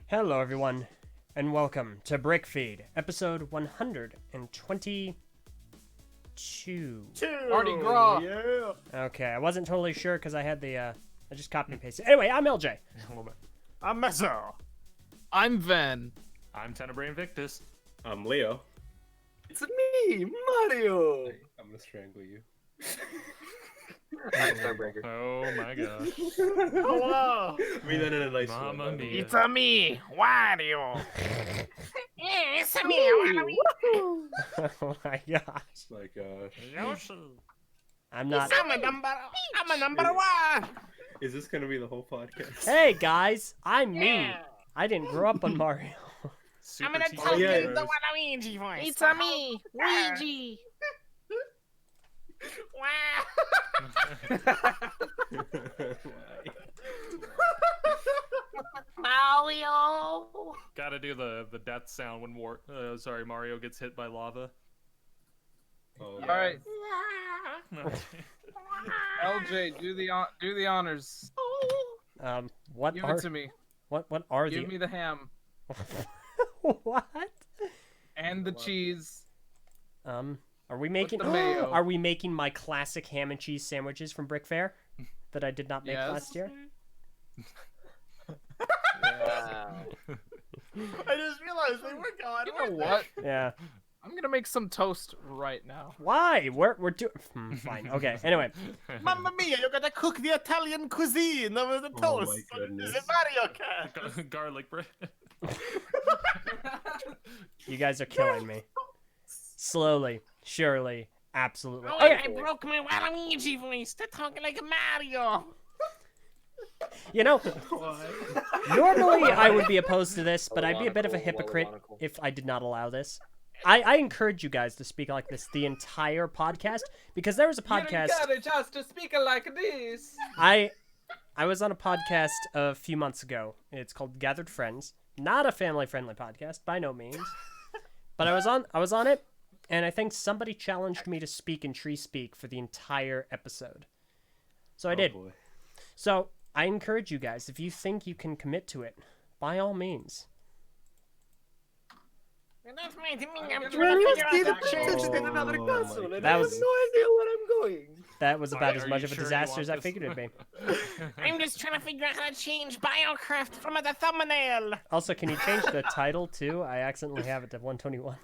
Hello, everyone, and welcome to BrickFeed, episode 122. Mardi Gras. Yeah. Okay, I wasn't totally sure because I had the, I just copy and pasted. Anyway, I'm Eljay. I'm Meso. I'm Ven. I'm Tenebrae Invictus. I'm Leo. It's me, Mario. I'm gonna strangle you. Starbreaker. Oh my gosh. Hello. I mean that in a nice Mamma way. mia. It's a me, Wario. It's me, Wario. Oh my gosh. My gosh. Yoshi. I'm not. I'm a number one. Is this gonna be the whole podcast? Hey, guys, I'm me. Yeah. I didn't grow up on Mario. Super I'm gonna teacher tell yeah. you the heroes. Waluigi voice. It's a me, Luigi. Wow. Mario. Gotta do the death sound when Mario gets hit by lava. Oh, All right, No. LJ, do the honors. What Give are it to me. what are Give the me the ham what? and the cheese. Are we making the mayo. Are we making my classic ham and cheese sandwiches from Brick Fair that I did not make Yes. last year? Wow. I just realized they were gone. You know what? Yeah. I'm gonna make some toast right now. Why? We're doing fine. Okay. Anyway, Mamma mia, you gotta cook the Italian cuisine over the Oh, toast. my goodness. Is it Mario Kart? Garlic bread. you guys are killing me. Slowly, surely, absolutely. Oh, Okay. I broke my Waluigi voice to talk like Mario. You know, normally I would be opposed to this, but I'd be a bit of a hypocrite if I did not allow this. I encourage you guys to speak like this the entire podcast because there was a podcast. us to speak like this. I was on a podcast a few months ago. It's called Gathered Friends. Not a family-friendly podcast by no means. But I was on it, and I think somebody challenged me to speak in tree speak for the entire episode. So I did. Boy. So I encourage you guys, if you think you can commit to it, by all means. That's my thing. I'm Well, trying to let's figure get out a that picture shit. in another Oh, console, my and That I was- have no idea where I'm going. That was about as Are much you of a sure you disaster want as I this? figured it'd be. I'm just trying to figure out how to change Biocraft from the thumbnail. Also, can you change the title too? I accidentally have it to 121.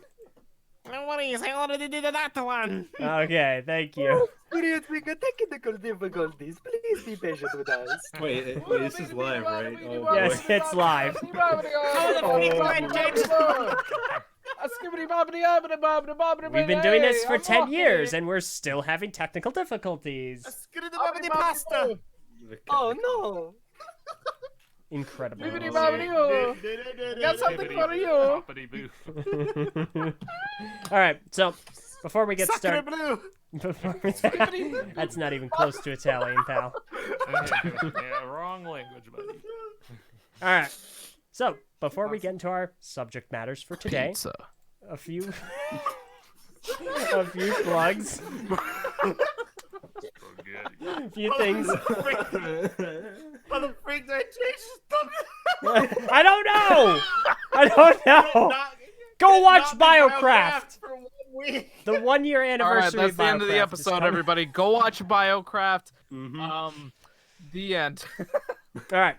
No worries, I already did that one. Okay, thank you. Experiencing technical difficulties. Please be patient with us. Wait, this is live, right? Oh, Yes, boy. it's live. How the freak do I change We've been doing this for 10 years, and we're still having technical difficulties. Skiddy pasta. Oh no. Incredible. Got something for you. Boppity-boo. All right, so before we get Sacre started, bleu. that's not even close to Italian, pal. Yeah, wrong language, buddy. All right, so before we get into our subject matters for today, a few plugs, a few things. How the freak do I change stuff? I don't know. Go watch Biocraft. For 1 week. The 1-year All right, anniversary. that's of the end of the Biocraft is episode, coming. everybody. Go watch Biocraft. Mhm. The end. All right.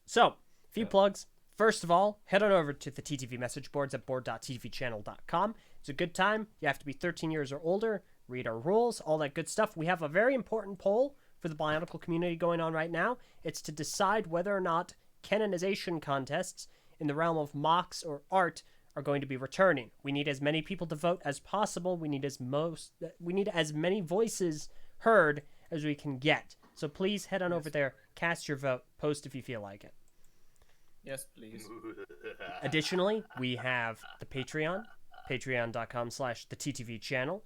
So, a few plugs. First of all, head on over to the TTV message boards at board.tvchannel.com. It's a good time. You have to be 13 years or older. Read our rules, all that good stuff. We have a very important poll for the Bionicle community going on right now. It's to decide whether or not canonization contests in the realm of mocks or art are going to be returning. We need as many people to vote as possible. We need as many voices heard as we can get. So please head on over there, cast your vote, post if you feel like it. Yes, please. Additionally, we have the Patreon, patreon.com/the TTV channel.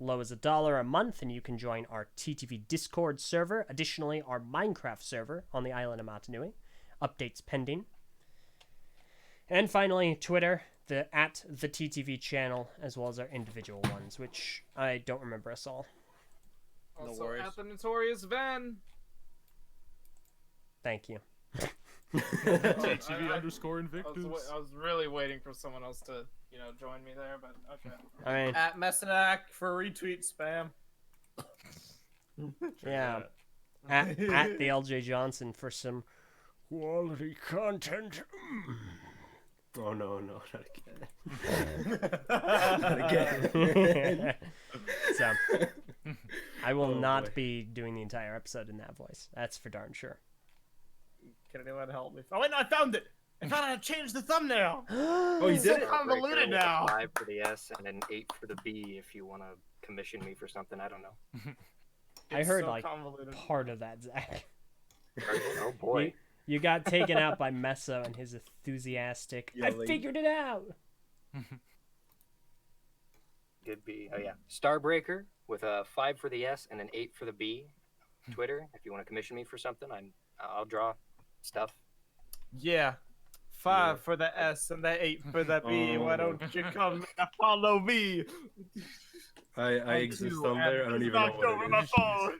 Low as $1 a month, and you can join our TTV Discord server. Additionally, our Minecraft server on the island of Matanui. Updates pending. And finally, Twitter, the @the TTV channel, as well as our individual ones, which I don't remember us all. Also, at the Notorious Ven. Thank you. HTV underscore I Invictus. was really waiting for someone else to, join me there, but okay. I mean, At Messinac for retweet spam. yeah. At the Eljay Johnson for some quality content. Oh no, not again. So, I will Oh, not boy. be doing the entire episode in that voice. That's for darn sure. Can anyone help me? Oh wait, no, I found it. I found how to change the thumbnail. Oh, you It's did so it? convoluted with now. a 5 for the S and an 8 for the B if you want to commission me for something. I don't know. I It's heard so like convoluted. part of that, Zach. Oh boy. You got taken out by Meso and his enthusiastic. I Yelling. figured it out. Could be. Oh yeah. Starbreaker with a 5 for the S and an 8 for the B. Twitter, if you want to commission me for something, I'll draw stuff. Yeah. 5 for the S and the 8 for the B. Why don't you come and follow me? I exist on there. I don't even know Knocked over what my it is. phone.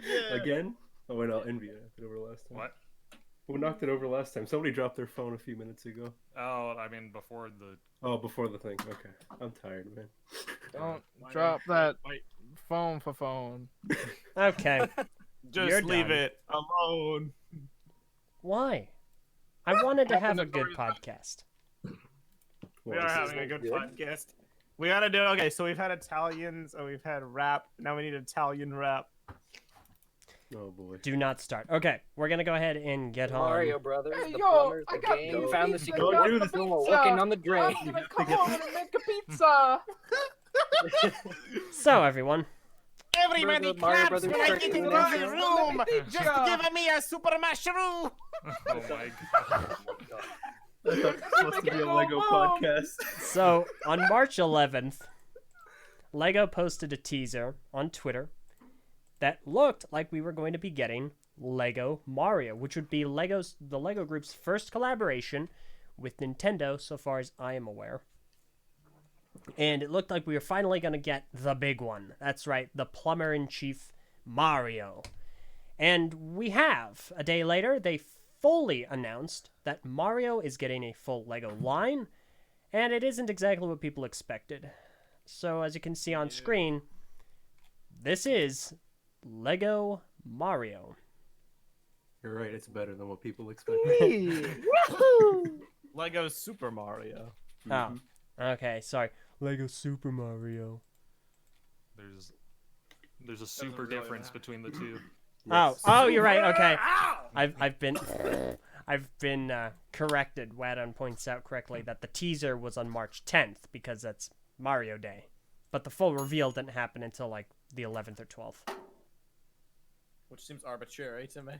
Yeah. Again? Oh wait, no, Envy knocked it over last time. What? Who knocked it over last time? Somebody dropped their phone a few minutes ago. Oh, I mean before the. Oh, before the thing. Okay, I'm tired, man. Don't drop that phone for phone. Okay. Just You're leave done. it alone. Why? I wanted to have a good podcast. We are having a good podcast. We gotta do okay. So we've had Italians and we've had rap. Now we need Italian rap. Oh boy. Do not start. Okay, we're gonna go ahead and get on. Mario Brothers, Hey, the yo, plumbers, I the got game, two found the pizzas, secret I got door, the still pizza. looking on the drain. I'm gonna come home and make a pizza. So everyone, Everybody Remember the Mario claps Brothers when I cartoon get into now? the room. Just Pizza. give me a super mushroom. Oh my god. I thought it was supposed to be a Lego podcast. so on March 11th, Lego posted a teaser on Twitter that looked like we were going to be getting Lego Mario, which would be the Lego Group's first collaboration with Nintendo, so far as I am aware. And it looked like we were finally going to get the big one. That's right, the plumber-in-chief Mario. And we have. A day later, they fully announced that Mario is getting a full Lego line, and it isn't exactly what people expected. So as you can see on screen, this is Lego Mario. You're right. It's better than what people expected. Lego Super Mario. Oh, okay, sorry. Lego Super Mario. There's a super really difference matter. between the two. Oh, you're right. Okay, I've been corrected. Wadon points out correctly that the teaser was on March 10th because that's Mario Day, but the full reveal didn't happen until like the 11th or 12th. Which seems arbitrary to me.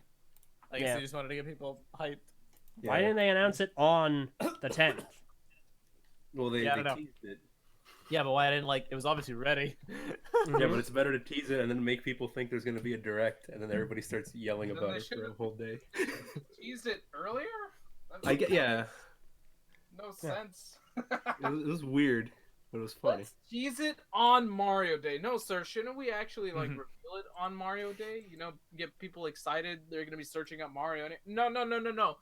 I guess Yeah. they just wanted to get people hyped. Why didn't they announce it on the 10th? Well, they Yeah, I don't know. teased it. Yeah, but why I didn't it was obviously ready. Yeah, but it's better to tease it and then make people think there's going to be a direct, and then everybody starts yelling Then about they it for a should've- whole day. Teased it earlier? That I get, yeah. no sense. It was weird, but it was funny. Let's tease it on Mario Day. No, sir, shouldn't we actually reveal it on Mario Day? Get people excited. They're gonna be searching up Mario. No.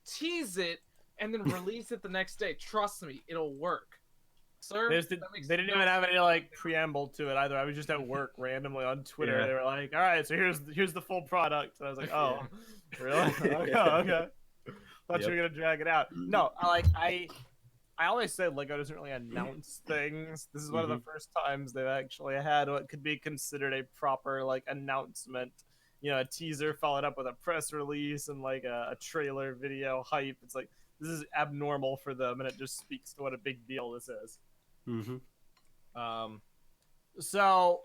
Tease it and then release it the next day. Trust me, it'll work, sir. They that makes didn't no even have any preamble to it either. I was just at work randomly on Twitter. Yeah. They were like, "All right, so here's the full product." And I was like, "Oh, really? Okay. Thought you were gonna drag it out." No, I always say Lego doesn't really announce things. This is one of the first times they've actually had what could be considered a proper announcement. A teaser followed up with a press release and a trailer video hype. It's like this is abnormal for them, and it just speaks to what a big deal this is. So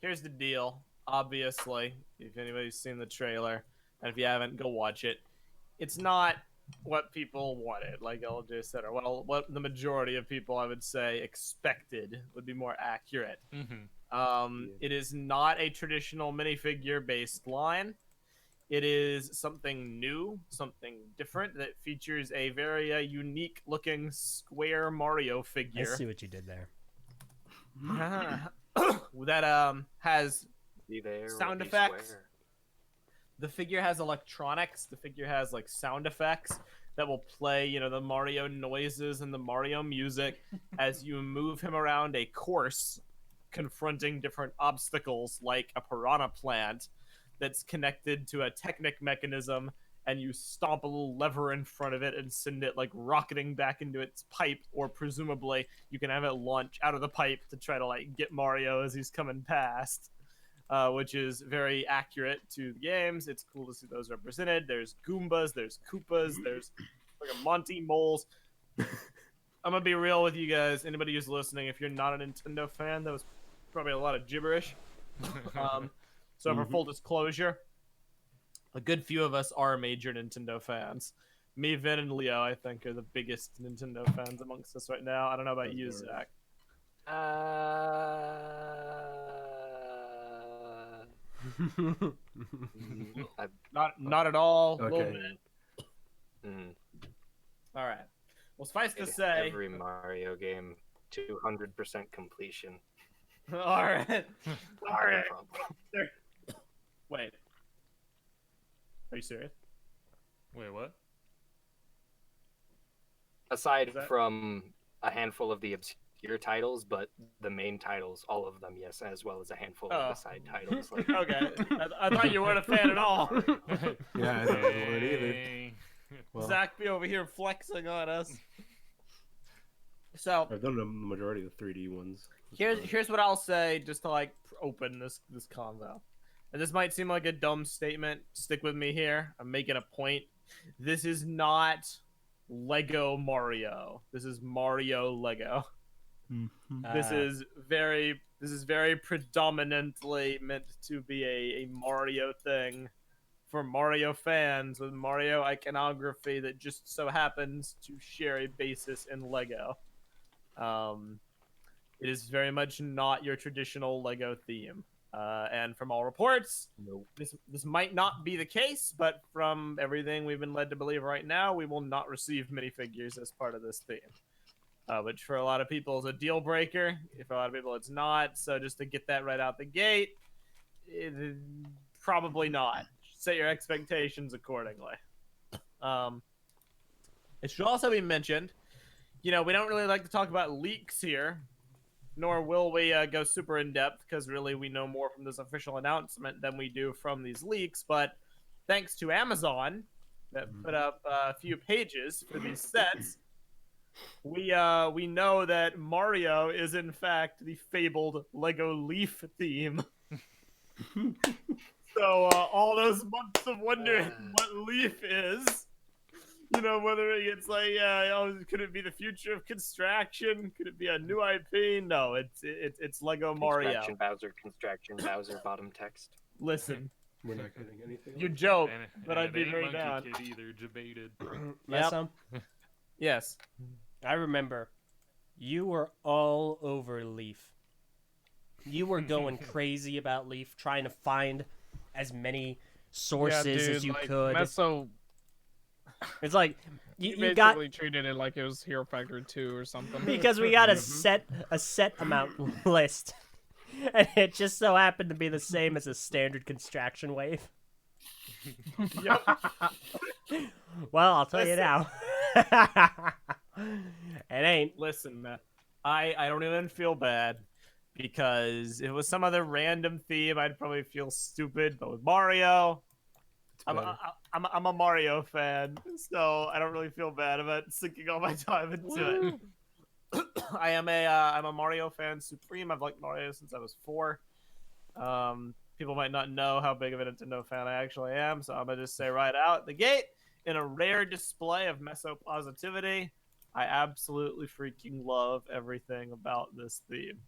here's the deal. Obviously, if anybody's seen the trailer, and if you haven't, go watch it. It's not what people wanted, like Eljay said, or what the majority of people, I would say, expected would be more accurate. It is not a traditional minifigure based line. It is something new, something different that features a very unique looking square Mario I figure. see what you did there. That has Be there, Sound or be effects. square. The figure has electronics. The figure has like sound effects that will play, you know, the Mario noises and the Mario music as you move him around a course, confronting different obstacles like a piranha plant that's connected to a Technic mechanism, and you stomp a little lever in front of it and send it like rocketing back into its pipe, or presumably you can have it launch out of the pipe to try to like get Mario as he's coming past. Which is very accurate to the games. It's cool to see those represented. There's Goombas, there's Koopas, there's like a Monty Moles. I'm gonna be real with you guys. Anybody who's listening, if you're not a Nintendo fan, that was probably a lot of gibberish. So for full disclosure, a good few of us are major Nintendo fans. Me, Vin, and Leo, I think, are the biggest Nintendo fans amongst us right now. I don't know about you, Zach. Not at all. A little bit. All right. Well, suffice to say, every Mario game, 200% completion. all right. All right. Wait. Are you serious? Wait, what? Aside from a handful of the obscure titles, but the main titles, all of them, yes, as well as a handful of the side titles. Like... Okay. I thought you weren't a fan at all. Yeah, I don't want either. Well, Zach be over here flexing on us. So I've done the majority of the 3D ones. here's what I'll say just to like open this convo. And this might seem like a dumb statement. Stick with me here. I'm making a point. This is not Lego Mario. This is Mario Lego. This is very predominantly meant to be a Mario thing for Mario fans with Mario iconography that just so happens to share a basis in Lego. It is very much not your traditional Lego theme. And from all reports, this might not be the case, but from everything we've been led to believe right now, we will not receive minifigures as part of this theme. Which for a lot of people is a deal breaker. For a lot of people, it's not. So just to get that right out the gate, probably not. Set your expectations accordingly. It should also be mentioned, you know, we don't really like to talk about leaks here, nor will we go super in-depth, because really we know more from this official announcement than we do from these leaks, but thanks to Amazon, that put up a few pages for these sets, we know that Mario is in fact the fabled Lego Leaf theme. So all those months of wondering what Leaf is, you know, whether it's like, could it be the future of Construction? Could it be a new IP? No, it's Lego Mario. Construction Bowser, bottom text. Listen, We're not getting anything. you joke, And but I'd be very down. Kid either debated. Meso, Yes. I remember you were all over Leaf. You were going crazy about Leaf, trying to find as many sources as you could. Meso It's like you basically got treated it like it was Hero Factory 2 or something. because we got a set amount list, and it just so happened to be the same as a standard construction wave. Yep. Well, I'll tell you now, it ain't. Listen, Matt, I don't even feel bad, because if it was some other random theme, I'd probably feel stupid. But with Mario, I'm a Mario fan, so I don't really feel bad about sinking all my time into it. I'm a Mario fan supreme. I've liked Mario since I was 4. People might not know how big of a Nintendo fan I actually am, so I'm gonna just say right out the gate, in a rare display of Meso positivity, I absolutely freaking love everything about this theme.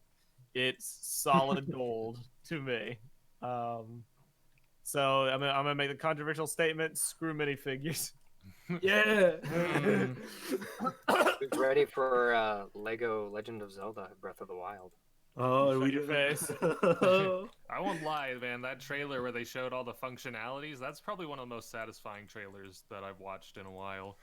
It's solid gold to me. So I'm gonna make the controversial statement: screw minifigures. Yeah. Who's ready for Lego Legend of Zelda: Breath of the Wild? Oh, Shut we your face. I won't lie, man. That trailer where they showed all the functionalities, that's probably one of the most satisfying trailers that I've watched in a while.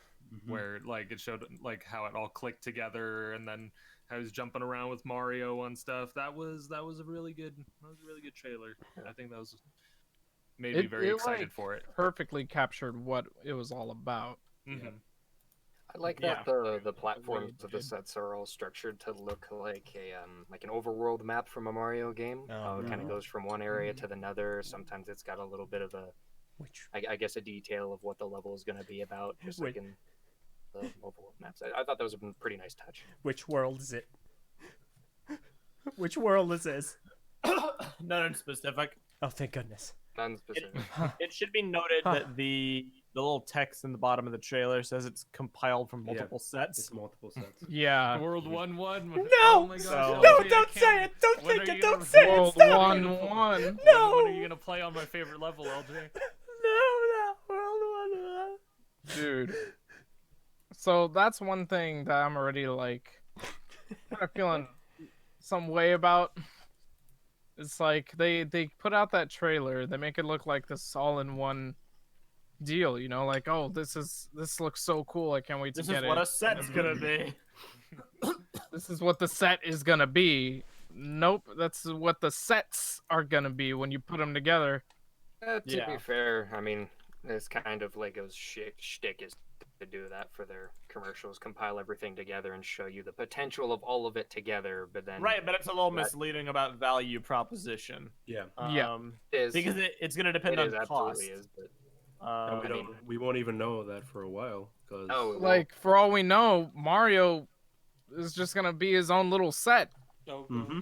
Where like it showed like how it all clicked together, and then how he's jumping around with Mario and stuff. That was a really good trailer. I think that was made me very excited for it. Perfectly captured what it was all about. Mm-hmm. I like Yeah. that the platforms of the sets are all structured to look like an overworld map from a Mario game. Oh, It kind of no. goes from one area to another. Sometimes it's got a little bit of a, Which I guess, a detail of what the level is going to be about, just like Wait. in the overworld maps. I thought that was a pretty nice touch. which world is it? Which world is this? None in specific. Oh, thank goodness. None specific. It should be noted that the little text in the bottom of the trailer says it's compiled from multiple sets. It's multiple sets. Yeah. World 1-1. No! Oh my gosh, So- No, LJ, I don't say can't- it! Don't when think are it! you Don't gonna- say it! World Stop! 1-1. No! When are you gonna play on my favorite level, LJ? No, World 1. Dude. So that's one thing that I'm already like kind of feeling some way about. It's like they put out that trailer, they make it look like this all-in-one deal, you know, like, oh, this looks so cool, I can't wait to This get is what it. a set's gonna be. This is what the set is gonna be. Nope, that's what the sets are gonna be when you put them together. To Yeah. be fair, I mean, it's kind of Lego's shtick is to do that for their commercials, compile everything together and show you the potential of all of it together, but then Right, but it's a little That- misleading about value proposition. Yeah. Yeah. Because it's gonna depend on cost. absolutely is, but And we won't even know that for a while because oh, well, Like, for all we know, Mario is just gonna be his own little set.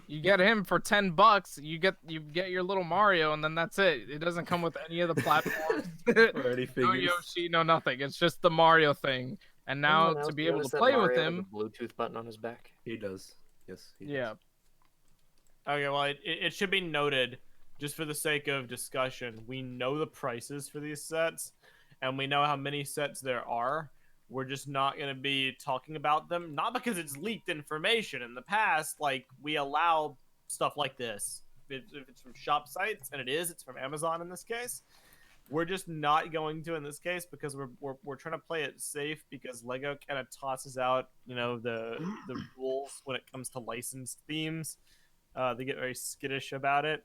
You get him for $10, you get your little Mario, and then that's it. It doesn't come with any of the platforms. already No figures. Yoshi, no nothing. It's just the Mario thing. And now anyone to else be able notice to that play with Mario has him, a Bluetooth button on his back. He does. Yes. He yeah. Okay, well, it should be noted, just for the sake of discussion, we know the prices for these sets, and we know how many sets there are. We're just not going to be talking about them, not because it's leaked information. In the past, like, we allow stuff like this. If it's from shop sites, and it's from Amazon in this case. We're just not going to in this case because we're trying to play it safe because Lego kind of tosses out, you know, the rules when it comes to licensed themes. They get very skittish about it,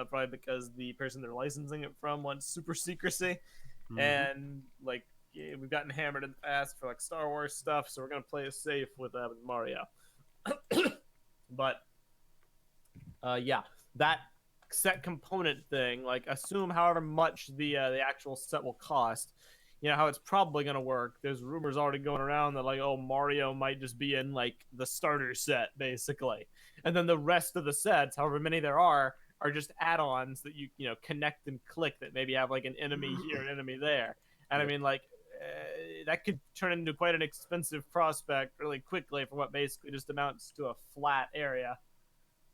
probably because the person they're licensing it from wants super secrecy, Mhm. and like we've gotten hammered in the past for like Star Wars stuff, so we're gonna play it safe with Mario. But yeah, that set component thing, like assume however much the actual set will cost. You know how it's probably gonna work. There's rumors already going around that like, oh, Mario might just be in like the starter set basically, and then the rest of the sets, however many there are just add-ons that you connect and click that maybe have like an enemy here, an enemy there, and I mean like that could turn into quite an expensive prospect really quickly for what basically just amounts to a flat area.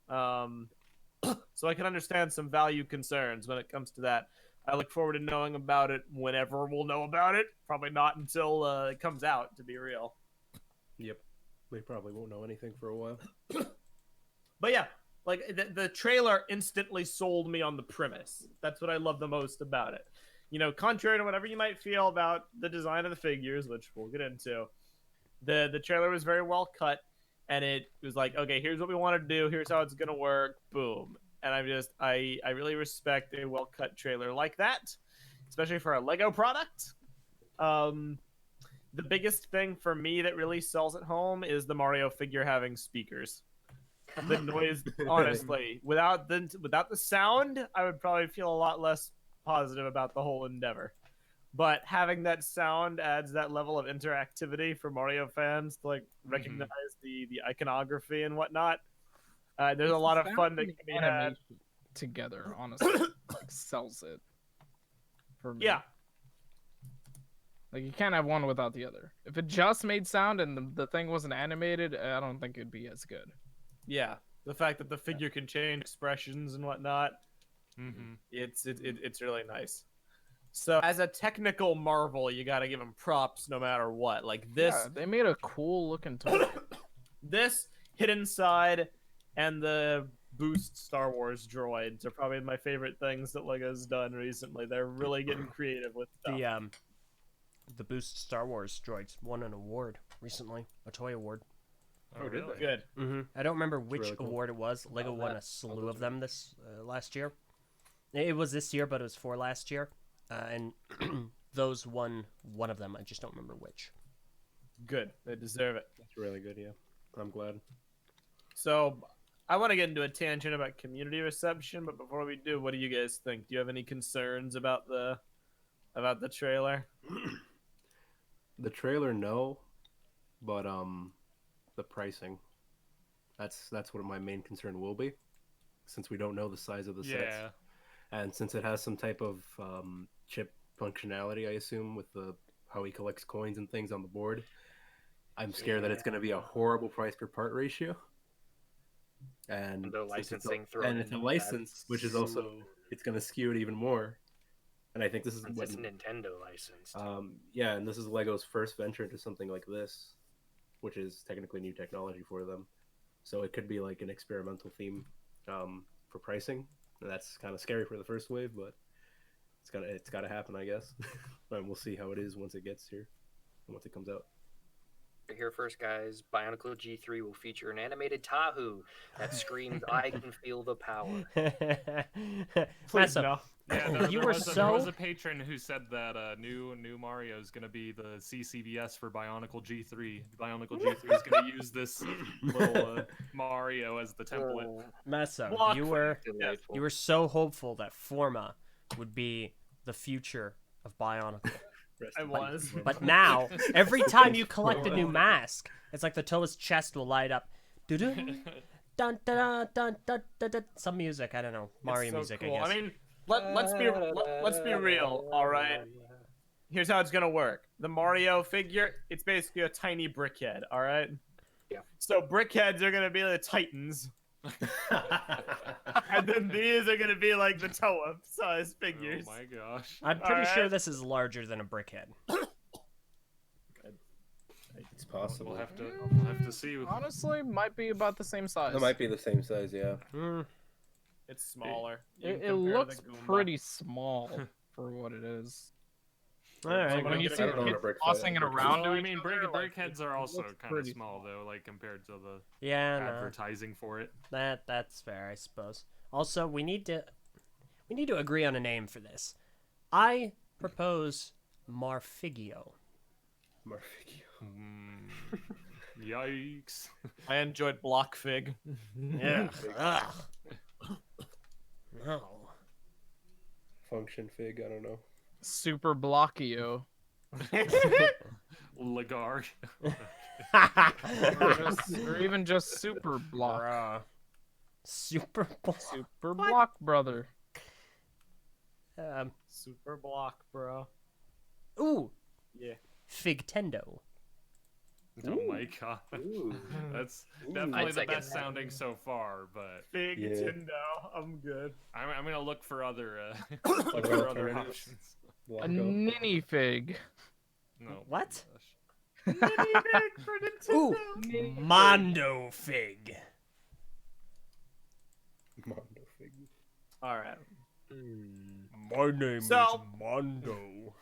So I can understand some value concerns when it comes to that. I look forward to knowing about it whenever we'll know about it. Probably not until it comes out, to be real. Yep. We probably won't know anything for a while. But yeah, like the trailer instantly sold me on the premise. That's what I love the most about it. You know, contrary to whatever you might feel about the design of the figures, which we'll get into, the trailer was very well cut, and it was like, okay, here's what we want to do, here's how it's gonna work, boom. And I really respect a well cut trailer like that, especially for a Lego product. The biggest thing for me that really sells at home is the Mario figure having speakers. The noise, honestly, without the sound, I would probably feel a lot less positive about the whole endeavor. But having that sound adds that level of interactivity for Mario fans to like recognize the iconography and whatnot. There's a lot of fun that can be had. Animation together, honestly, like sells it for me. Yeah, Like you can't have one without the other. If it just made sound and the thing wasn't animated, I don't think it'd be as good. yeah. The fact that the figure can change expressions and whatnot, Mm-hmm. it's really nice. So as a technical marvel, you got to give them props no matter what. Like this, Yeah, they made a cool looking toy. this hidden side and the boost Star Wars droids are probably my favorite things that Lego's done recently. They're really getting creative with stuff. The Boost Star Wars droids won an award recently, a toy award. Oh, really? Good. I don't remember which really cool. award it was. Lego Oh, won that- a slew of them this last year. It was this year, but it was 4 last year, and those won one of them. I just don't remember which. Good. They deserve it. That's really good. Yeah, I'm glad. So, I want to get into a tangent about community reception, but before we do, what do you guys think? Do you have any concerns about the trailer? The trailer, no, but the pricing. That's what my main concern will be, since we don't know the size of the sets, Yeah. and since it has some type of chip functionality, I assume, with how he collects coins and things on the board. I'm scared that it's going to be a horrible price per part ratio. And The licensing thrown and it's a into license, that. which is also it's going to skew it even more. And I think this is Since what it's Nintendo licensed. yeah, and this is Lego's first venture into something like this, which is technically new technology for them. So it could be like an experimental theme for pricing. And that's kind of scary for the first wave, but it's gotta happen, I guess. And we'll see how it is once it gets here and once it comes out. Here first, guys. Bionicle G3 will feature an animated Tahu that screams, "I can feel the power." Please Meso, no. Yeah, You there were was there so- was a patron who said that new Mario is gonna be the CCBS for Bionicle G3. Bionicle G3 is gonna use this little Mario as the template. Meso, Block you were Delightful. you were so hopeful that Forma would be the future of Bionicle. Rest I in was. peace. But now, every time you collect a new mask, it's like the Toa's chest will light up. Dun, dun, dun, dun, dun, dun, dun. Some music, I don't know, Mario It's so music, cool. I guess. I mean, let's be real. All right. Here's how it's gonna work. The Mario figure, it's basically a tiny brickhead. All right. Yeah. So brickheads are gonna be the Titans, and then these are gonna be like the Toa-sized figures. Oh my gosh. I'm pretty sure Alright. this is larger than a brickhead. It's possible. We'll have to see. Honestly, might be about the same size. It might be the same size, yeah. Hmm. It's smaller. You It can compare to looks the Goomba. pretty small for what it is. All right. When When you get see a- the I don't kids know what a tossing it brick- around, Well, I to mean, each other, like, brickheads it are also looks kind of pretty small though, like compared to the Yeah, no. advertising for it. That's fair, I suppose. Also, we need to agree on a name for this. I propose Marfigio. Marfigio. Yikes. I enjoyed Blockfig. Yeah. Ugh. No. Function fig, I don't know. Super Blockio. Lagar. Or even just Super Block. Bruh. Super Block. Super Block Brother. Super Block, bro. Ooh, Yeah. Figtendo. Oh my god. Ooh. That's I'd definitely the second best that. sounding so far, but Big Yeah. Nintendo. I'm good. I'm gonna look for other look Other for other alternatives. options. A Blanco. Ninny Fig. No. What? gosh. Ooh, Mondo Fig. Mondo fig. All right. My name So- is Mondo.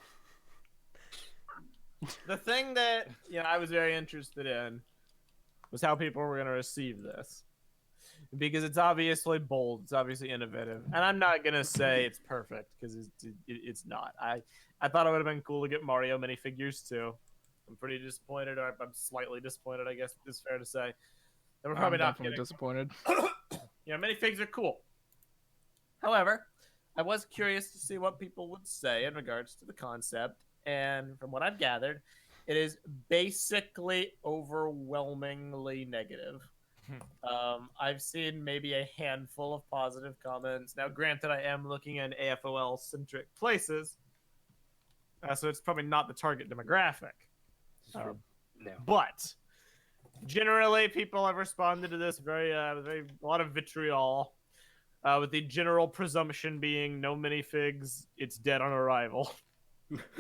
The thing that I was very interested in was how people were going to receive this, because it's obviously bold, it's obviously innovative, and I'm not going to say it's perfect because it's not. I thought it would have been cool to get Mario minifigures too. I'm pretty disappointed, or I'm slightly disappointed, I guess it's fair to say. That we're probably I'm not definitely getting. disappointed. Minifigs are cool. However, I was curious to see what people would say in regards to the concept, and from what I've gathered, it is basically overwhelmingly negative. I've seen maybe a handful of positive comments. Now, granted, I am looking in AFOL-centric places, so it's probably not the target demographic. No. But generally, people have responded to this very a lot of vitriol, with the general presumption being no minifigs, it's dead on arrival.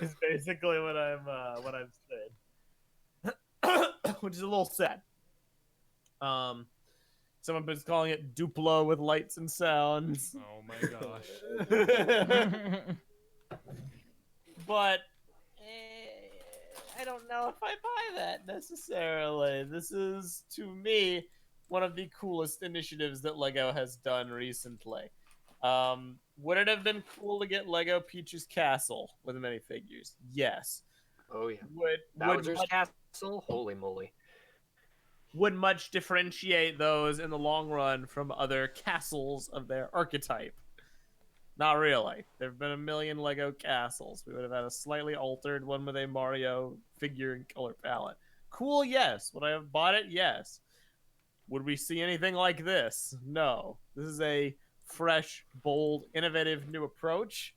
Is basically what I've said, which is a little sad. Someone was calling it Duplo with lights and sounds. Oh my gosh. But I don't know if I buy that necessarily. This is, to me, one of the coolest initiatives that LEGO has done recently. Would it have been cool to get Lego Peach's castle with minifigures? Yes. Oh yeah. Would Bowser's much, Castle? Holy moly. would much differentiate those in the long run from other castles of their archetype? Not really. There have been a million Lego castles. We would have had a slightly altered one with a Mario figure and color palette. Cool, yes. Would I have bought it? Yes. Would we see anything like this? No. This is a fresh, bold, innovative new approach,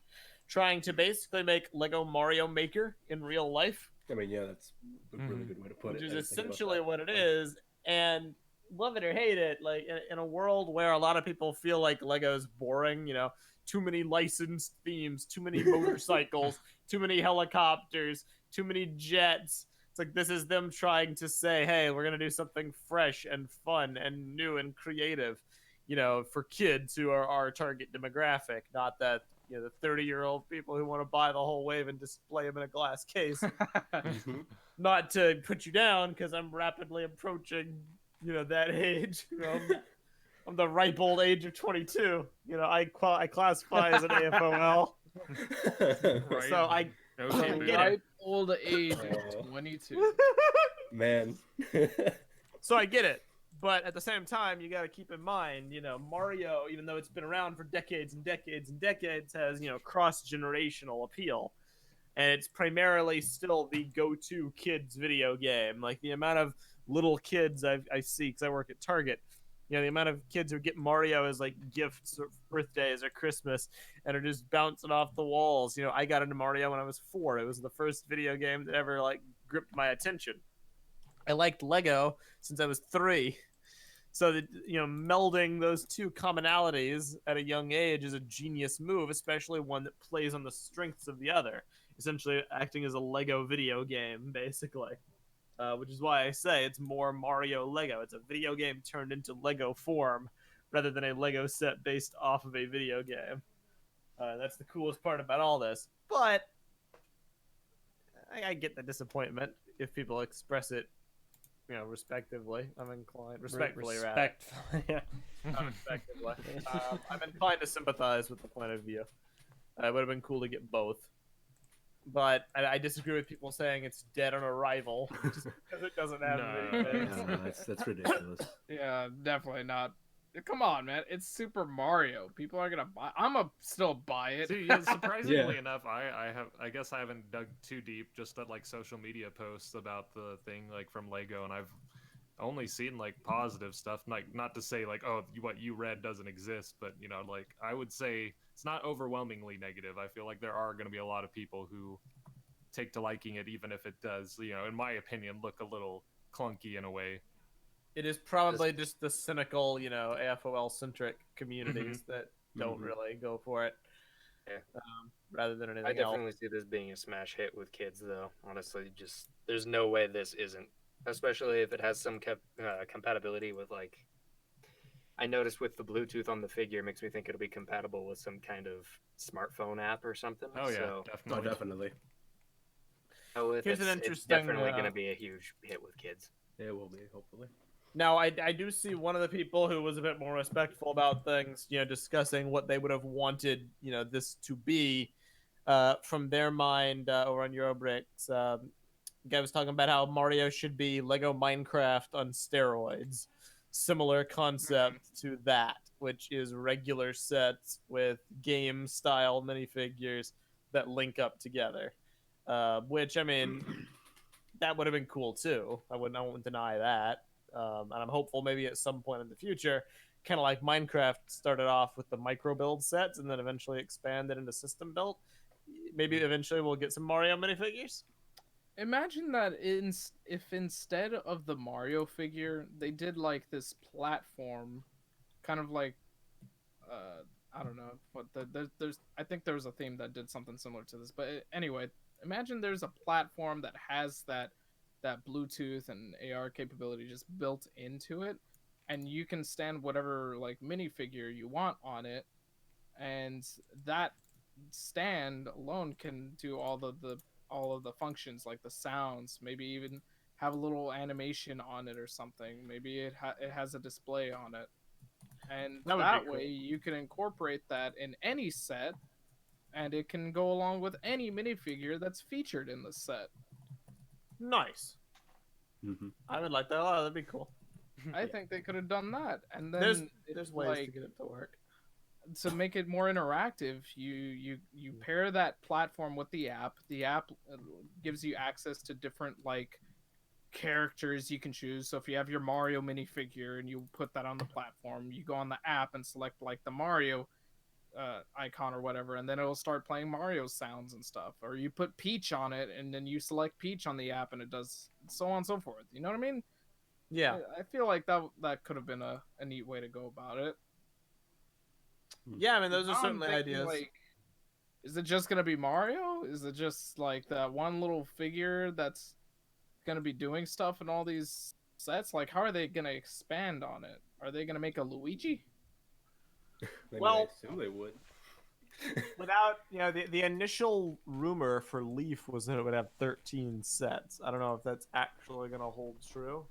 trying to basically make Lego Mario Maker in real life, I mean, yeah, that's a really good way to put which it. is I didn't think about essentially that. what it is. And love it or hate it, like in a world where a lot of people feel like Lego's boring, too many licensed themes, too many motorcycles, too many helicopters, too many jets. It's like this is them trying to say, hey, we're gonna do something fresh and fun and new and creative, for kids who are our target demographic, not that the 30-year-old people who want to buy the whole wave and display them in a glass case. Mhm. Not to put you down, because I'm rapidly approaching, that age. I'm the ripe old age of 22. I classify as an AFOL. Right. So I Okay, I man. get it. Ripe old age Oh. of 22. Man. So I get it. But at the same time, you got to keep in mind, Mario, even though it's been around for decades and decades and decades, has, cross-generational appeal. And it's primarily still the go-to kids video game. Like the amount of little kids I see, because I work at Target, the amount of kids who get Mario as like gifts or birthdays or Christmas and are just bouncing off the walls. I got into Mario when I was 4. It was the first video game that ever like gripped my attention. I liked Lego since I was 3. So that melding those two commonalities at a young age is a genius move, especially one that plays on the strengths of the other. Essentially, acting as a Lego video game, basically, which is why I say it's more Mario Lego. It's a video game turned into Lego form, rather than a Lego set based off of a video game. That's the coolest part about all this. But I get the disappointment if people express it respectively. I'm inclined, respectfully, rather. Respectfully, yeah. Respectively. I'm inclined to sympathize with the point of view. It would have been cool to get both. But I disagree with people saying it's dead on arrival just because it doesn't have No. minigames. No, that's ridiculous. Yeah, definitely not. Come on, man. It's Super Mario. People are gonna buy. I'ma still buy it. See, yeah, surprisingly Yeah. enough, I guess I haven't dug too deep, just at like social media posts about the thing like from Lego, and I've only seen like positive stuff. Like, not to say like, oh, what you read doesn't exist, but like I would say it's not overwhelmingly negative. I feel like there are going to be a lot of people who take to liking it, even if it does, in my opinion, look a little clunky in a way. It is probably just the cynical, AFOL centric communities that don't Mhm. really go for it. Yeah. Rather than anything I definitely else. see this being a smash hit with kids, though. Honestly, just there's no way this isn't, especially if it has some compatibility with like. I noticed with the Bluetooth on the figure makes me think it'll be compatible with some kind of smartphone app or something. Oh yeah, So, Oh, definitely. definitely. Here's an it's interesting, definitely going to be a huge hit with kids. It will be, hopefully. Now, I do see one of the people who was a bit more respectful about things, discussing what they would have wanted, this to be, from their mind over on Eurobricks. Guy was talking about how Mario should be Lego Minecraft on steroids. Similar concept to that, which is regular sets with game-style minifigures that link up together. Which, I mean, that would have been cool too. I won't deny that. And I'm hopeful maybe at some point in the future, kind of like Minecraft started off with the micro build sets and then eventually expanded into system built. Maybe eventually we'll get some Mario minifigures. Imagine that if instead of the Mario figure, they did like this platform, kind of like, I don't know, but there's I think there was a theme that did something similar to this. But anyway, imagine there's a platform that has that Bluetooth and AR capability just built into it, and you can stand whatever like minifigure you want on it, and that stand alone can do all of the functions, like the sounds, maybe even have a little animation on it or something. Maybe it has a display on it. And That would be that cool. way you can incorporate that in any set, and it can go along with any minifigure that's featured in the set. Nice. Mm-hmm. I would like that a lot. That'd be cool. I think they could have done that. And then There's ways to get it to work. to make it more interactive, you pair that platform with the app. The app gives you access to different like characters you can choose. So if you have your Mario minifigure and you put that on the platform, you go on the app and select like the Mario icon or whatever, and then it'll start playing Mario sounds and stuff. Or you put Peach on it and then you select Peach on the app and it does so on and so forth. You know what I mean? Yeah. I feel like that could have been a neat way to go about it. Yeah, I mean, those are Now I'm certainly thinking, ideas. like, is it just gonna be Mario? Is it just like that one little figure that's gonna be doing stuff in all these sets? Like, how are they gonna expand on it? Are they gonna make a Luigi? Well- I assume they would. Without, the initial rumor for Leaf was that it would have 13 sets. I don't know if that's actually going to hold true.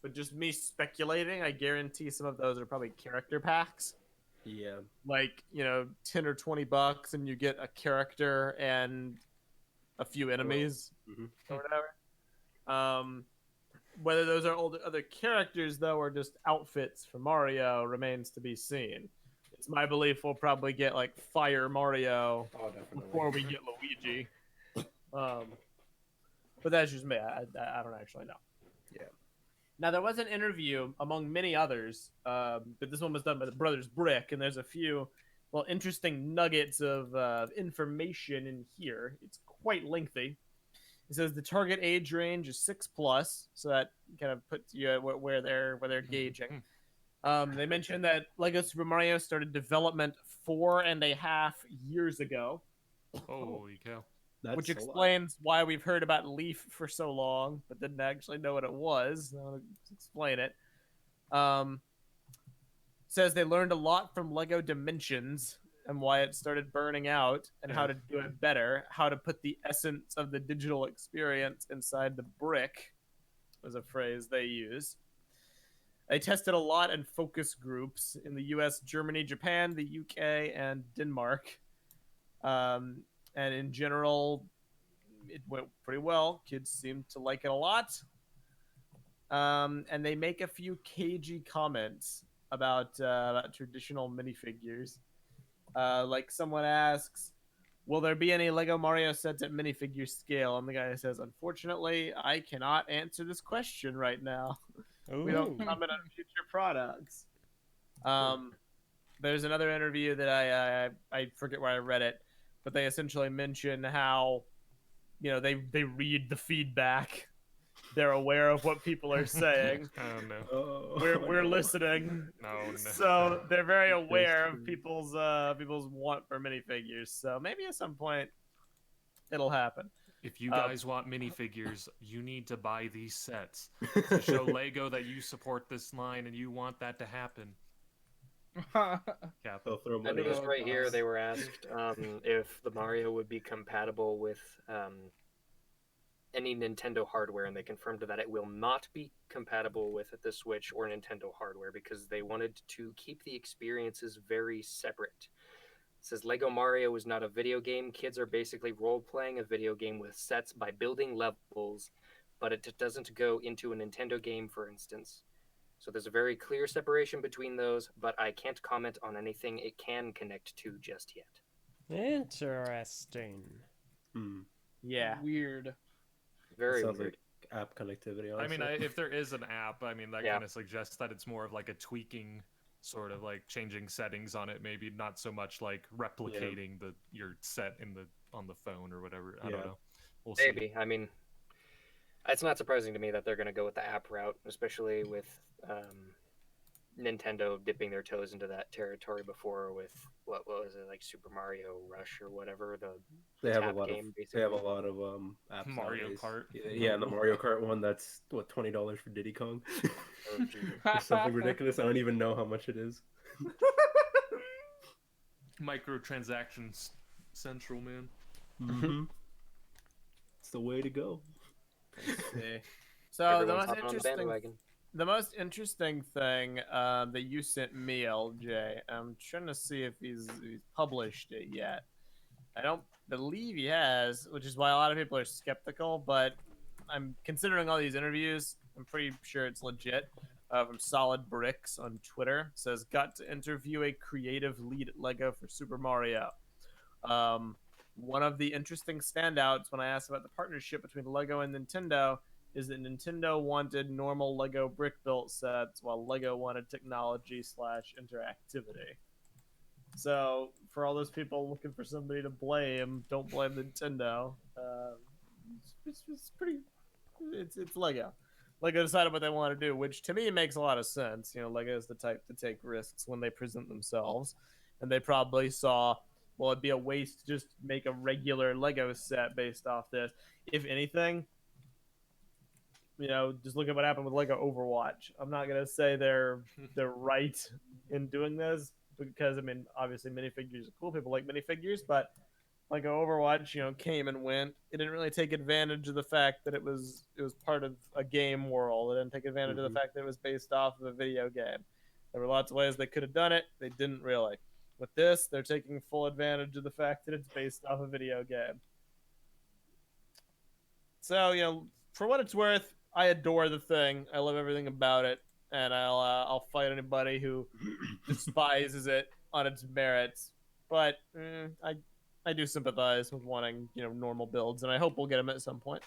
But just me speculating, I guarantee some of those are probably character packs. Yeah. Like, 10 or $20 and you get a character and a few enemies Mhm. or whatever. Whether those are other characters, though, or just outfits for Mario remains to be seen. It's my belief we'll probably get like Fire Mario Oh, definitely. before we get Luigi. But that's just me. I don't actually know. Yeah. Now there was an interview among many others, but this one was done by the brothers Brick, and there's a few interesting nuggets of information in here. It's quite lengthy. It says the target age range is 6+, so that kind of puts you at where they're gauging. They mentioned that Lego Super Mario started development 4.5 years ago, Holy cow. That's which a lot. explains why we've heard about Leaf for so long, but didn't actually know what it was. I'll explain it. Says they learned a lot from Lego Dimensions and why it started burning out and how to do it better, how to put the essence of the digital experience inside the brick was a phrase they use. They tested a lot in focus groups in the US, Germany, Japan, the UK, and Denmark. And in general, it went pretty well. Kids seemed to like it a lot. And they make a few cagey comments about traditional minifigures. Like someone asks, will there be any Lego Mario sets at minifigure scale? And the guy says, unfortunately, I cannot answer this question right now. We don't comment on future products. There's another interview that I forget where I read it, but they essentially mention how, they read the feedback. They're aware of what people are saying. Oh no. Oh, We're no. listening. No. So they're very aware of people's want for minifigures. So maybe at some point it'll happen. If you guys want minifigures, you need to buy these sets to show Lego that you support this line and you want that to happen. Cap. They'll throw I money. noticed at right here us. they were asked if the Mario would be compatible with any Nintendo hardware, and they confirmed that it will not be compatible with the Switch or Nintendo hardware because they wanted to keep the experiences very separate. It says Lego Mario is not a video game. Kids are basically role-playing a video game with sets by building levels, but it doesn't go into a Nintendo game, for instance. So there's a very clear separation between those, but I can't comment on anything it can connect to just yet. Interesting. Yeah. Weird. Very Sounds weird. like app connectivity. I mean, honestly. if there is an app, that Yeah. kind of suggests that it's more of like a tweaking, sort of like changing settings on it, maybe not so much like replicating your set on the phone or whatever. I don't know. We'll see. Maybe. I mean, it's not surprising to me that they're going to go with the app route, especially with Nintendo dipping their toes into that territory before with what was it, like Super Mario Rush or whatever, they have a tap lot game, of apps Mario nowadays. Kart. Yeah, and the Mario Kart one, that's what, $20 for Diddy Kong. Oh, gee. It's something ridiculous. I don't even know how much it is. Microtransactions central, man. Mm-hmm. It's the way to go. So Everyone's the most hopping on the interesting bandwagon. The most interesting thing that you sent me, LJ, I'm trying to see if he's published it yet. I don't believe he has, which is why a lot of people are skeptical, but I'm considering all these interviews. I'm pretty sure it's legit. From Solid Bricks on Twitter says, got to interview a creative lead at Lego for Super Mario. One of the interesting standouts when I asked about the partnership between Lego and Nintendo is that Nintendo wanted normal Lego brick built sets while Lego wanted technology / interactivity. So for all those people looking for somebody to blame, don't blame Nintendo. It's pretty. It's Lego. Lego decided what they want to do, which to me makes a lot of sense. You know, Lego is the type to take risks when they present themselves, and they probably saw, well, it'd be a waste to just make a regular Lego set based off this. If anything, you know, just look at what happened with Lego Overwatch. I'm not gonna say they're right in doing this because I mean, obviously minifigures are cool. People like minifigures, but Lego Overwatch, you know, came and went. It didn't really take advantage of the fact that it was part of a game world. It didn't take advantage of the fact that it was based off of a video game. There were lots of ways they could have done it. They didn't really. With this, they're taking full advantage of the fact that it's based off a video game. So, you know, for what it's worth, I adore the thing. I love everything about it, and I'll fight anybody who despises it on its merits. But I do sympathize with wanting, you know, normal builds, and I hope we'll get them at some point.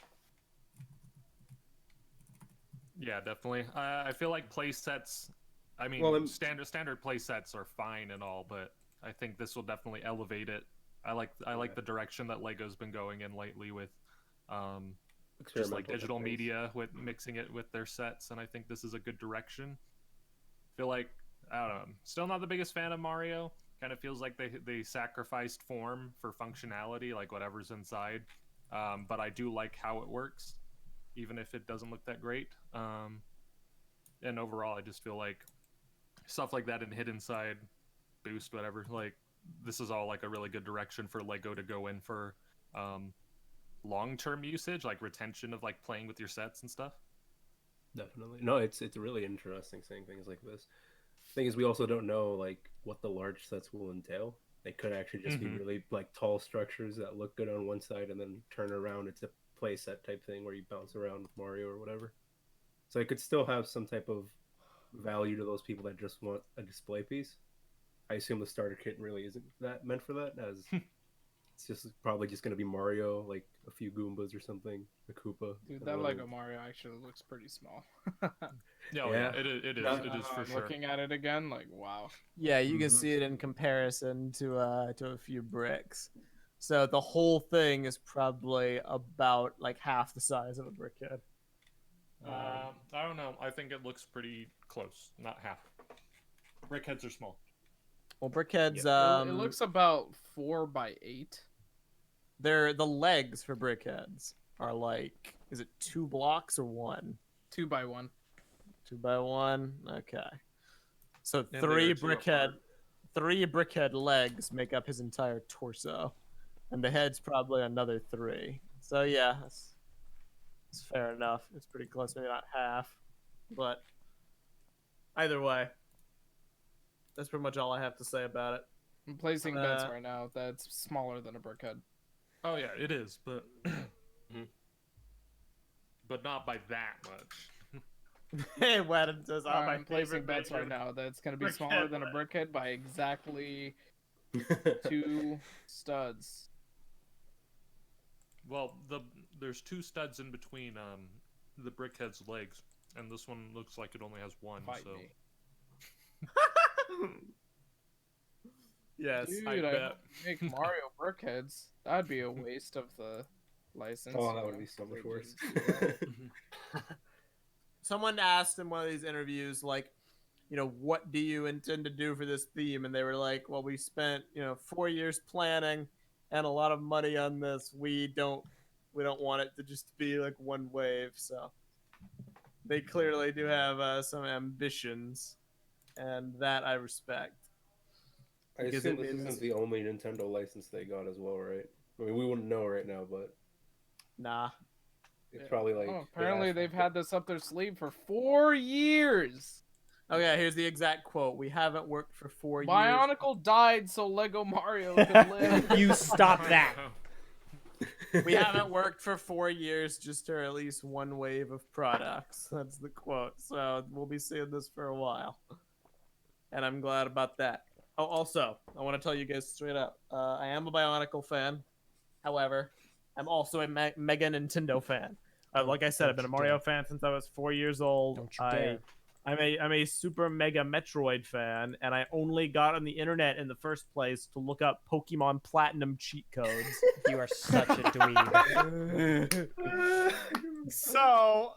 Yeah, definitely. I feel like play sets. I mean, Well, standard play sets are fine and all, but I think this will definitely elevate it. I like the direction that Lego's been going in lately with just like digital media, with mixing it with their sets, and I think this is a good direction. Feel like, I don't know, still not the biggest fan of Mario. Kind of feels like they sacrificed form for functionality, like whatever's inside. But I do like how it works, even if it doesn't look that great. And overall, I just feel like stuff like that in Hidden Side, Boost, whatever, like this is all like a really good direction for Lego to go in for long-term usage, like retention of like playing with your sets and stuff. Definitely. No, it's really interesting seeing things like this. Thing is, we also don't know like what the large sets will entail. They could actually just be really like tall structures that look good on one side and then turn around. It's a play set type thing where you bounce around with Mario or whatever. So it could still have some type of value to those people that just want a display piece. I assume the starter kit really isn't that meant for that, as it's just probably just going to be Mario, like a few Goombas or something, a Koopa. Dude, that Lego Mario actually looks pretty small. Yeah, it is for sure. Looking at it again, like wow. Yeah, you can see it in comparison to a few bricks. So the whole thing is probably about like half the size of a brickhead. I don't know. I think it looks pretty close, not half. Brickheads are small. Well, brickheads. It looks about 4x8. They're the legs for brickheads are like, is it 2 blocks or 1? 2x1. 2x1. Okay. So And three they are 2 brickhead legs make up his entire torso, and the head's probably another 3. So yeah, that's fair enough. It's pretty close, maybe not half, but either way, that's pretty much all I have to say about it. I'm placing bets right now that's smaller than a brickhead. Oh yeah, it is, but but not by that much. Hey, Wadden says, "Oh, my I'm placing favorite bets right now that's going to be smaller than a brickhead by exactly 2 studs. Well, there's 2 studs in between the brickhead's legs, and this one looks like it only has 1. Fight so me. Yes, Dude, I I bet. make Mario brickheads. That'd be a waste of the license. Oh, that would be so much worse. Someone asked in one of these interviews, like, you know, what do you intend to do for this theme? And they were like, well, we spent, 4 years planning and a lot of money on this. We don't want it to just be like one wave. So they clearly do have some ambitions, and that I respect. I Because assume it this means- isn't the only Nintendo license they got as well, right? I mean, we wouldn't know right now, but Nah. It's probably like. Oh, apparently they've had this up their sleeve for 4 years. Okay, here's the exact quote. We haven't worked for 4 years. Bionicle died so Lego Mario could live. You stop that. We haven't worked for 4 years just to release one wave of products. That's the quote. So we'll be seeing this for a while. And I'm glad about that. Oh, also, I want to tell you guys straight up. I am a Bionicle fan. However, I'm also a mega Nintendo fan. Like I said, I've been a Mario fan since I was 4 years old. Don't you dare. I'm a super mega Metroid fan, and I only got on the internet in the first place to look up Pokemon Platinum cheat codes. You are such a dweeb. So,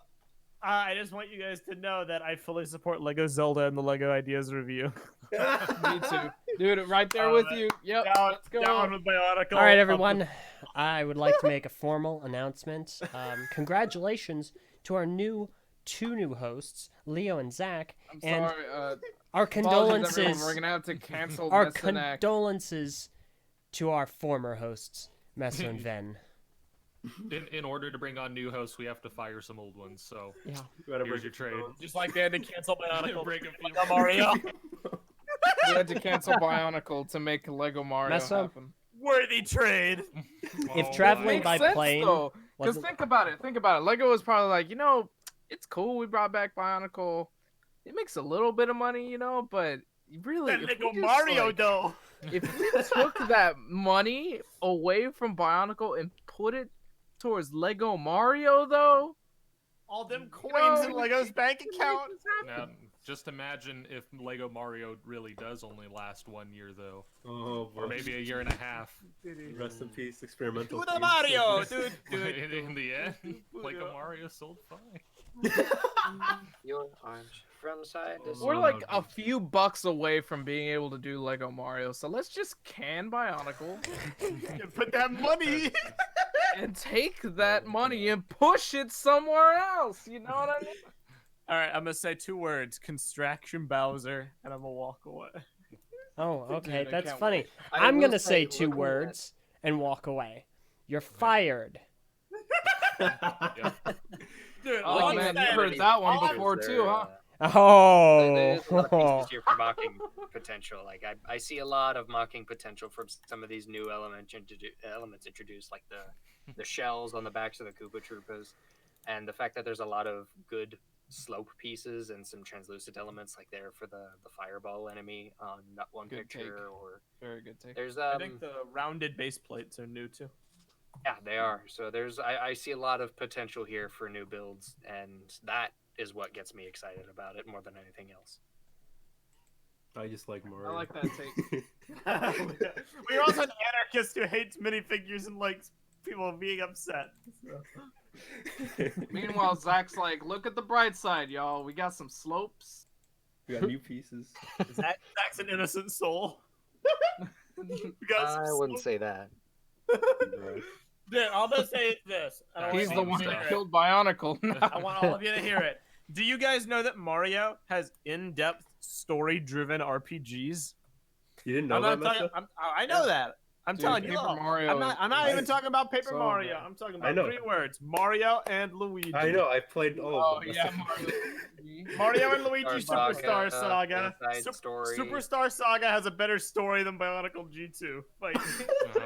I just want you guys to know that I fully support Lego Zelda and the Lego Ideas review. Me too. Dude, right there with you. Yep, let's go. Down with Bionicle. All right, everyone. I would like to make a formal announcement. Congratulations to our two new hosts, Leo and Zach. I'm and sorry. our Apologies, condolences. everyone. We're gonna have to cancel Our Meso and Zach. condolences to our former hosts, Meso and Ven. In order to bring on new hosts, we have to fire some old ones. So Yeah. here's your trade. Just like they had to cancel Bionicle. Break a few. Lego Mario. We had to cancel Bionicle to make Lego Mario Meso? happen. Worthy trade. If Oh, traveling Makes by sense, plane though. Because wasn't- think about it. Lego was probably like, it's cool. We brought back Bionicle. It makes a little bit of money, but really, That if Lego we just, Mario like, though. if we took that money away from Bionicle and put it towards Lego Mario, though, All them coins in No, Lego's bank account. Now, just imagine if Lego Mario really does only last 1 year, though, Oh, or maybe a year and a half. Rest in peace, experimental. Do the theme. Mario, dude. In the end, Lego Mario sold fine. Your arms from side to side. we're like a few bucks away from being able to do Lego Mario. So let's just can Bionicle Put that money. and take that money and push it somewhere else. You know what I mean? All right, I'm gonna say 2 words: Construction Bowser, and I'm gonna walk away. Oh, okay. Dude, I That's can't funny. wait. I I'm will going to say 2 looking at- words and walk away. You're fired. Dude, Oh, like man, I you said, heard that one Pictures before there, too, huh? There's a lot of Oh. pieces here for mocking potential. Like I see a lot of mocking potential from some of these new elements introduced, like the shells on the backs of the Koopa Troopas, and the fact that there's a lot of good slope pieces and some translucent elements like there for the fireball enemy on not one Good picture. take. Or Very good take. there's I think the rounded base plates are new too. yeah, they are. So I see a lot of potential here for new builds, and that is what gets me excited about it more than anything else. I just like Mario. I like that take. We're also an anarchist who hates minifigures and likes people being upset. Meanwhile, Zach's like, look at the bright side, y'all. We got some slopes. We got new pieces. Zach's an innocent soul. We got some I wouldn't slopes. say that. Dude, all I'm gonna say is this. and I He's want the all one of you to that hear killed Bionicle. it. I want all of you to hear it. Do you guys know that Mario has in-depth story-driven RPGs? You didn't know I'm that, not talking. Mesa? I know that. I'm Dude, telling you. Paper all. Mario I'm not is even talking about Paper so Mario. good. I'm talking I about know. 3 words: Mario and Luigi. I know. I played all Oh of them. yeah, Mesa. Mario. Mario and Luigi Star Superstar Saga, Saga. Inside Story. Superstar Saga has a better story than Bionicle G2. Like,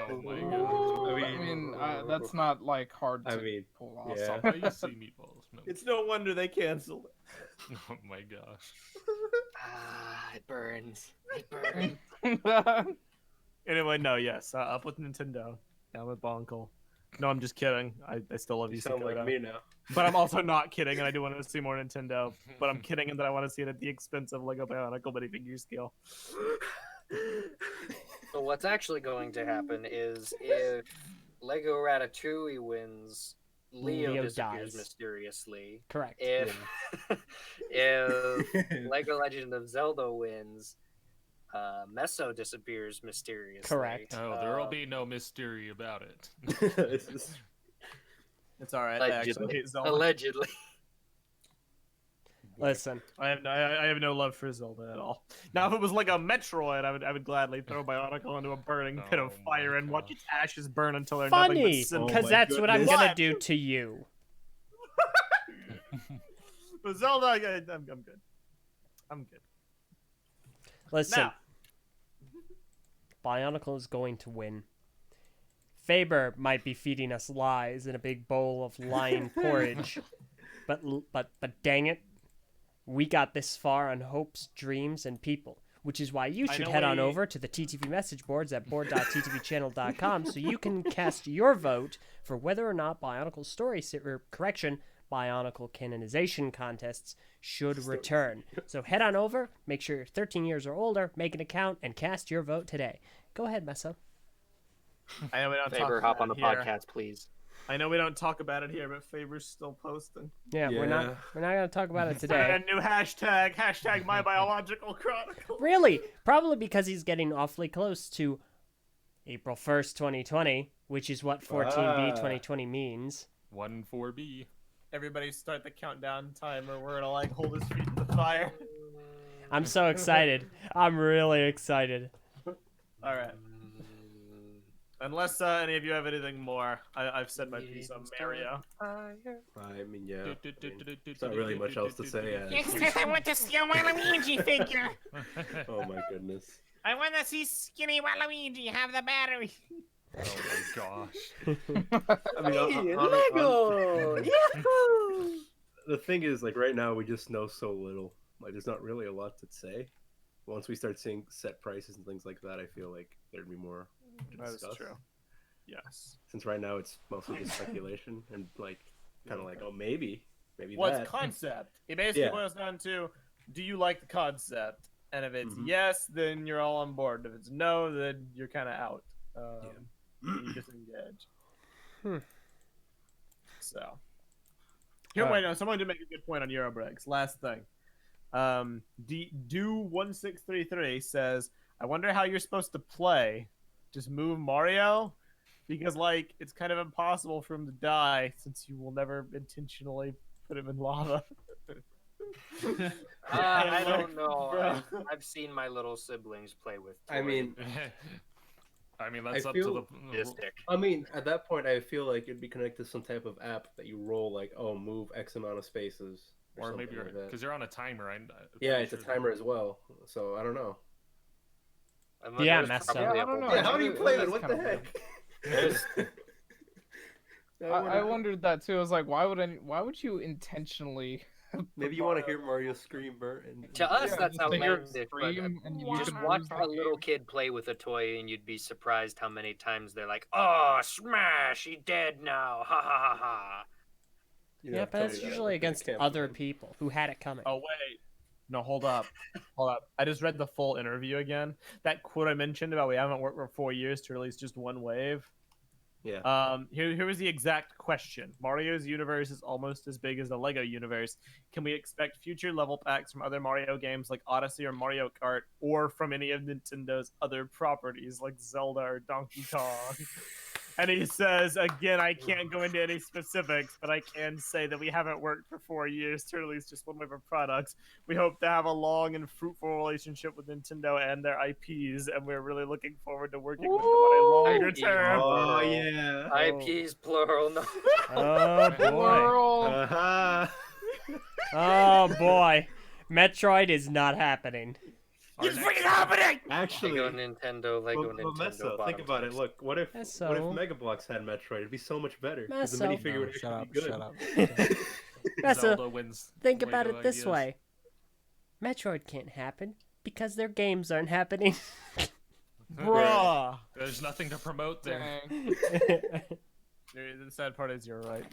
Oh my god. I mean, that's not like hard to I mean, pull off. yeah. How you see meatballs? No. it's no wonder they canceled it. Oh my gosh. It burns. It burns. Anyway, no, yes, up with Nintendo, down with Bonkle. No, I'm just kidding. I still love you, You sound like Sakota. me now. But I'm also not kidding, and I do want to see more Nintendo. But I'm kidding in that I want to see it at the expense of Lego Bionicle minifigure scale. So what's actually going to happen is if Lego Ratatouille wins, Leo Leo disappears dies. mysteriously. Correct. If if Lego Legend of Zelda wins, Meso disappears mysteriously. Correct. Oh, there will be no mystery about it. This is- It's all right. I actually Allegedly. hate Zelda. Allegedly. Listen, I have no love for Zelda at all. Now, if it was like a Metroid, I would gladly throw Bionicle into a burning pit of Oh my fire and watch gosh. its ashes burn until they're nothing funny, but Oh because my that's what I'm goodness. gonna What? do to you. But Zelda, I'm good. I'm good. Listen, Now, Bionicle is going to win. Faber might be feeding us lies in a big bowl of lying porridge, but dang it, we got this far on hopes, dreams, and people, which is why you should head on over to the TTV message boards at board.ttvchannel.com so you can cast your vote for whether or not Bionicle Bionicle canonization contests should return. So head on over, make sure you're 13 years or older, make an account, and cast your vote today. Go ahead, Meso. I know we don't Faber, talk hop on the about it here. podcast, please. I know we don't talk about it here, but Faber's still posting. Yeah, we're not gonna talk about it today. A new hashtag my biological chronicle. Really? Probably because he's getting awfully close to April 1st, 2020, which is what 14B 2020 means. 1-4B. Everybody start the countdown timer. We're gonna like hold his feet in the fire. I'm so excited. I'm really excited. All right. Unless any of you have anything more, I've said my piece on Mario. I mean, yeah. There's not really much else to say. Yes, I want to see a Waluigi figure. Oh my goodness. I want to see skinny Waluigi have the battery. Oh my gosh. I mean, Lego! Yahoo! The thing is, like, right now we just know so little. Like, there's not really a lot to say. Once we start seeing set prices and things like that, I feel like there'd be more to That discuss. is true. Yes. Since right now it's mostly just speculation and like kind of like, oh, maybe What's that. concept? It basically Yeah. boils down to, do you like the concept? And if it's yes, then you're all on board. If it's no, then you're kind of out. You disengage. So. Here, wait, no, someone did make a good point on Eurobricks. Last thing. Do1633 says, I wonder how you're supposed to play. Just move Mario? Because, like, it's kind of impossible for him to die since you will never intentionally put him in lava. I don't know. I've seen my little siblings play with toys. I mean, that's I up feel- to the. I mean, at that point, I feel like it'd be connected to some type of app that you roll, like, oh, move X amount of spaces. Or maybe something like that. because you're on a timer. Yeah, it's a timer as well. So I don't know. Yeah, There's Meso. probably Yeah, a I don't know. whole Yeah, how do you play it? That's What the kinda heck? I wondered that too. I was like, why would you intentionally? Maybe you want to hear Mario scream, Bert. And... To us, Yeah, that's just to hear outlandish. But scream and you just can watch lose a the little game. kid play with a toy, and you'd be surprised how many times they're like, "Oh, smash! He dead now! Ha ha ha ha!" Yeah, but that's usually against other people who had it coming. Oh, wait. No, hold up. I just read the full interview again. That quote I mentioned about we haven't worked for 4 years to release just one wave. Yeah. Here was the exact question. Mario's universe is almost as big as the Lego universe. Can we expect future level packs from other Mario games like Odyssey or Mario Kart, or from any of Nintendo's other properties like Zelda or Donkey Kong? And he says, again, I can't go into any specifics, but I can say that we haven't worked for 4 years to release just one wave of products. We hope to have a long and fruitful relationship with Nintendo and their IPs, and we're really looking forward to working with them on a longer IPs. term. Oh, yeah. IPs plural. No. Oh boy. World. Uh-huh. Oh boy. Metroid is not happening. It's freaking happening! Actually, Lego Nintendo, Lego but Nintendo. Meso, think bottom about it. first. Look, what if Meso. Mega Bloks had Metroid? It'd be so much better. 'cause Meso. The minifigure would Shut actually up, be good. shut up. That's Zelda wins. Think about Lego it this ideas. way. Metroid can't happen because their games aren't happening. Bruh. There's nothing to promote there. Dang. The sad part is you're right.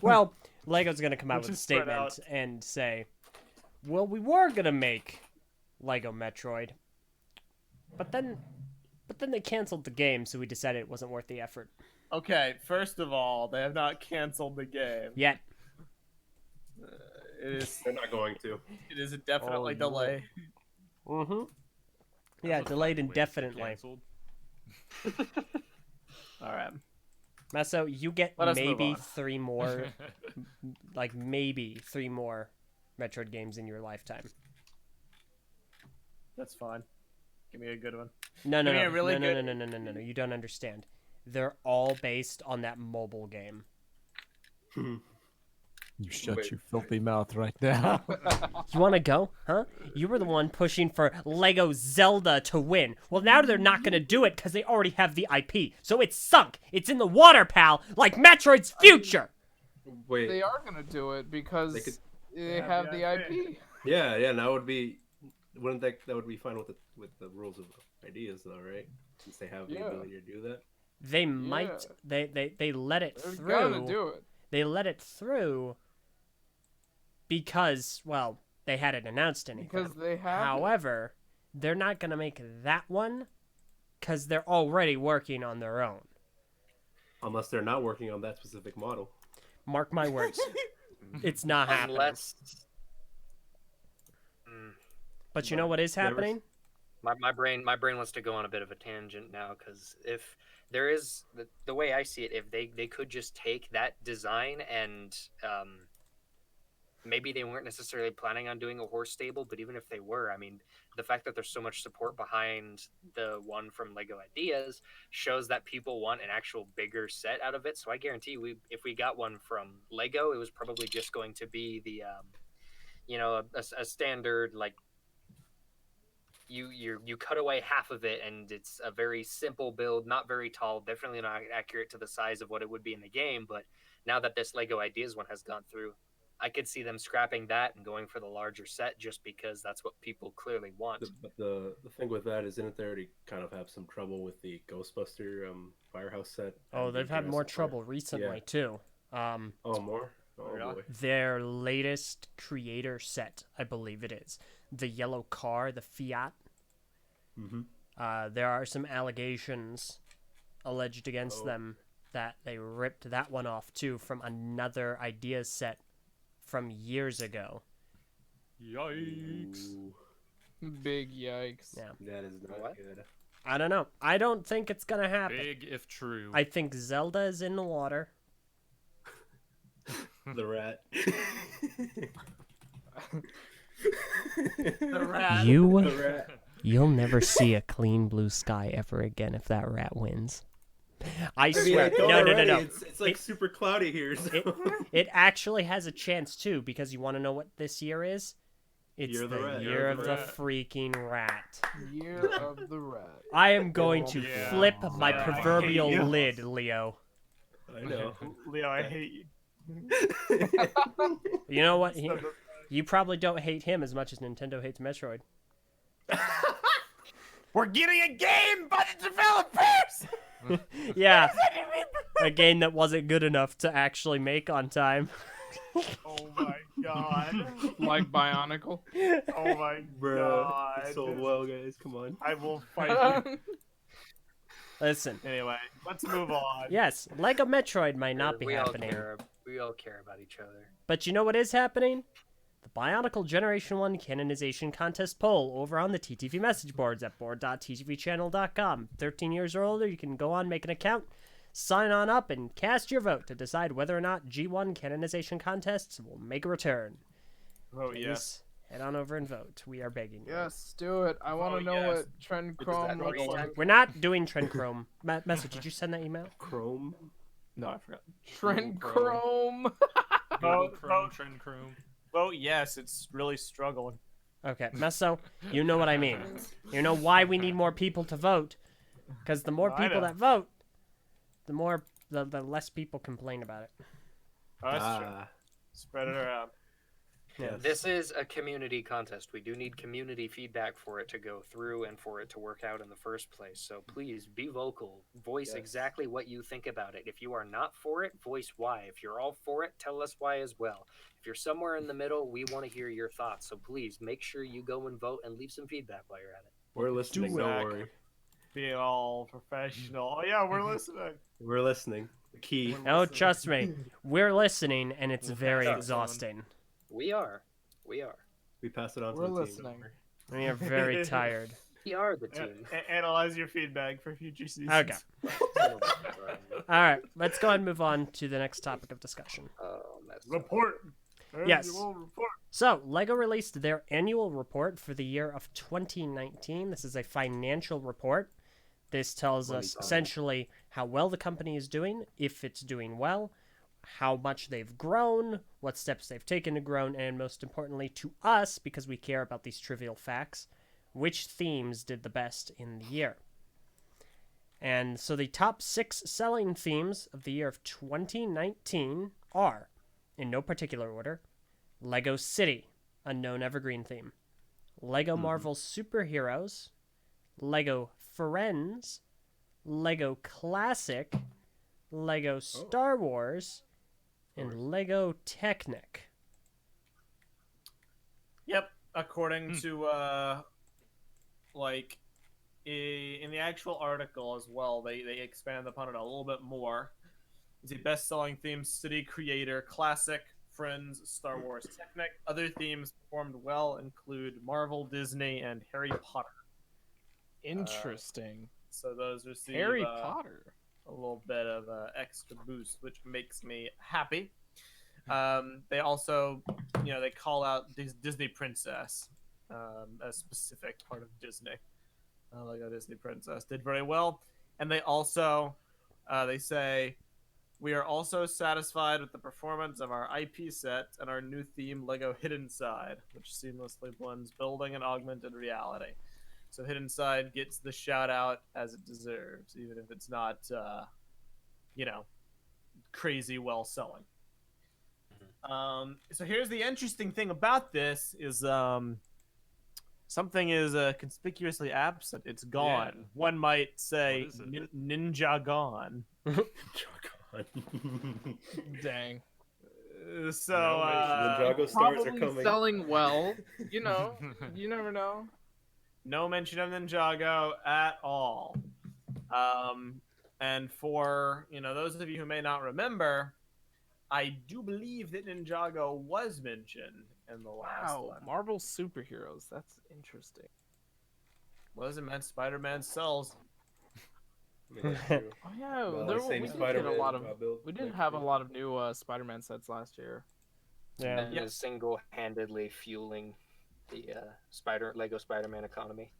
Well, Lego's gonna come out Which with a is spread statement out. and say, well, we were gonna make Lego Metroid, but then they canceled the game, so we decided it wasn't worth the effort. Okay, first of all, they have not canceled the game. Yet. It is. They're not going to. It is a definitely Oh, delay. Mm-hmm. Yeah, That's a delayed fine way to get indefinitely. canceled. All right. Meso, you get Let us move maybe on. 3 more, like maybe 3 more Metroid games in your lifetime. That's fine. Give me a good one. No, no, Give me no, a really no, good- no. You don't understand. They're all based on that mobile game. You shut Wait. your filthy mouth right now. You want to go? Huh? You were the one pushing for Lego Zelda to win. Well, now they're not going to do it because they already have the IP. So it's sunk. It's in the water, pal, like Metroid's future. Wait. They are gonna do it because They could- they have the IP. Yeah, yeah. That would be. Wouldn't that would be fine with the rules of ideas though, right? Since they have the Yeah. ability to do that. They might. They let it They're through. gonna do it. They let it through because, well, they hadn't announced anything. Because they have. However, they're not going to make that one because they're already working on their own. Unless they're not working on that specific model. Mark my words. It's not happening. Unless But you know what is Never- happening? my brain wants to go on a bit of a tangent now, because if there is the way I see it, if they could just take that design and maybe they weren't necessarily planning on doing a horse stable, but even if they were, I mean, the fact that there's so much support behind the one from Lego Ideas shows that people want an actual bigger set out of it. So I guarantee if we got one from Lego, it was probably just going to be the a standard, like, you cut away half of it and it's a very simple build, not very tall, definitely not accurate to the size of what it would be in the game. But now that this Lego Ideas one has gone through, I could see them scrapping that and going for the larger set just because that's what people clearly want. But the thing with that is, didn't they already kind of have some trouble with the Ghostbuster Firehouse set? Oh, and the they've had more Jurassic trouble Park? recently, Yeah. too. Oh, more? Oh, Yeah. boy. Their latest creator set, I believe it is. The yellow car, the Fiat. Mm-hmm. There are some allegations alleged against them that they ripped that one off, too, from another Ideas set from years ago. Yikes. Ooh, Big yikes. Yeah. that is not What? good. I don't know. I don't think it's going to happen. Big if true. I think Zelda is in the water. The rat. The rat. The rat. You'll never see a clean blue sky ever again if that rat wins. I I mean, swear. I told No. already, No. It's like It- super cloudy here. So. It actually has a chance, too, because you want to know what this year is? It's Year of the rat. year of the Rat. freaking rat. Year of the rat. I am going to Yeah. flip my Sorry, I hate proverbial you. lid, Leo. I know. Leo, I hate you. You know what? You probably don't hate him as much as Nintendo hates Metroid. We're getting a game by the developers. Yeah, a game that wasn't good enough to actually make on time. Oh my god. Like Bionicle. Oh my Bro, god. it sold well, guys. Come on. I will fight you. Listen, Anyway, let's move on. yes, Lego Metroid might not be we happening, we all care about each other. but you know what is happening? The Bionicle Generation 1 Canonization Contest poll over on the TTV message boards at board.ttvchannel.com. 13 years or older, you can go on, make an account, sign on up, and cast your vote to decide whether or not G1 Canonization Contests will make a return. Oh Please yes. head on over and vote. We are begging you. Yes, do it. I want to Oh, know yes. what Trend Because that Chrome looks voting like. time- We're not doing Trend Chrome. Message, did you send that email? Chrome. No, I forgot. Trend Google Chrome. Google Vote, Chrome, vote. Trend Chrome. Vote yes. It's really struggling. Okay, Meso, you know what I mean. You know why we need more people to vote. Because the more I people know. that vote, the less people complain about it. Oh, that's true. Ah, Spread it around. yes. This is a community contest. We do need community feedback for it to go through and for it to work out in the first place. So please be vocal. Voice Yes. exactly what you think about it. If you are not for it, voice why. If you're all for it, tell us why as well. If you're somewhere in the middle, we want to hear your thoughts. So please make sure you go and vote and leave some feedback while you're at it. We're listening. Do Don't that. worry. Being all professional. Oh yeah, we're listening. We're listening. The key. Oh, trust me, we're listening, and it's very pass it on. exhausting. We are. We are. We pass it on to We're the listening. team. We are very tired. We are the team. Analyze your feedback for future seasons. Okay. All right, let's go ahead and move on to the next topic of discussion. Oh, that's Report. Yes. Annual report. So, LEGO released their annual report for the year of 2019. This is a financial report. This tells us 2020. essentially how well the company is doing, if it's doing well, how much they've grown, what steps they've taken to grow, and most importantly to us, because we care about these trivial facts, which themes did the best in the year. And so the top 6 selling themes of the year of 2019 are, in no particular order, Lego City, a known evergreen theme, Lego Marvel Superheroes, Lego Friends, Lego Classic, Lego Star Wars, and Lego Technic. Yep, according to like in the actual article as well, they expand upon it a little bit more. It's a best-selling theme: City Creator, Classic, Friends, Star Wars, Technic. Other themes performed well include Marvel, Disney, and Harry Potter. Interesting. So those receive Harry Potter. a little bit of extra boost, which makes me happy. They also, they call out Disney Princess, a specific part of Disney. Lego Disney Princess did very well, and they also, they say, we are also satisfied with the performance of our IP set and our new theme, Lego Hidden Side, which seamlessly blends building and augmented reality. So Hidden Side gets the shout out as it deserves, even if it's not, crazy well selling. So here's the interesting thing about this is something is conspicuously absent. It's gone. Yeah. One might say What is it? ninja gone. Dang. So Ninjago stars are Probably coming. selling well. You know, you never know. no mention of Ninjago at all. And for those of you who may not remember, I do believe that Ninjago was mentioned in the last Wow, one. Marvel superheroes. That's interesting. Wasn't meant Spider-Man sells. I mean, that's true. Oh yeah, Well, same we did get Spider-Man, a lot of. build We did next have a year. lot of new Spider-Man sets last year. Yeah. And is single-handedly fueling the Lego Spider-Man economy.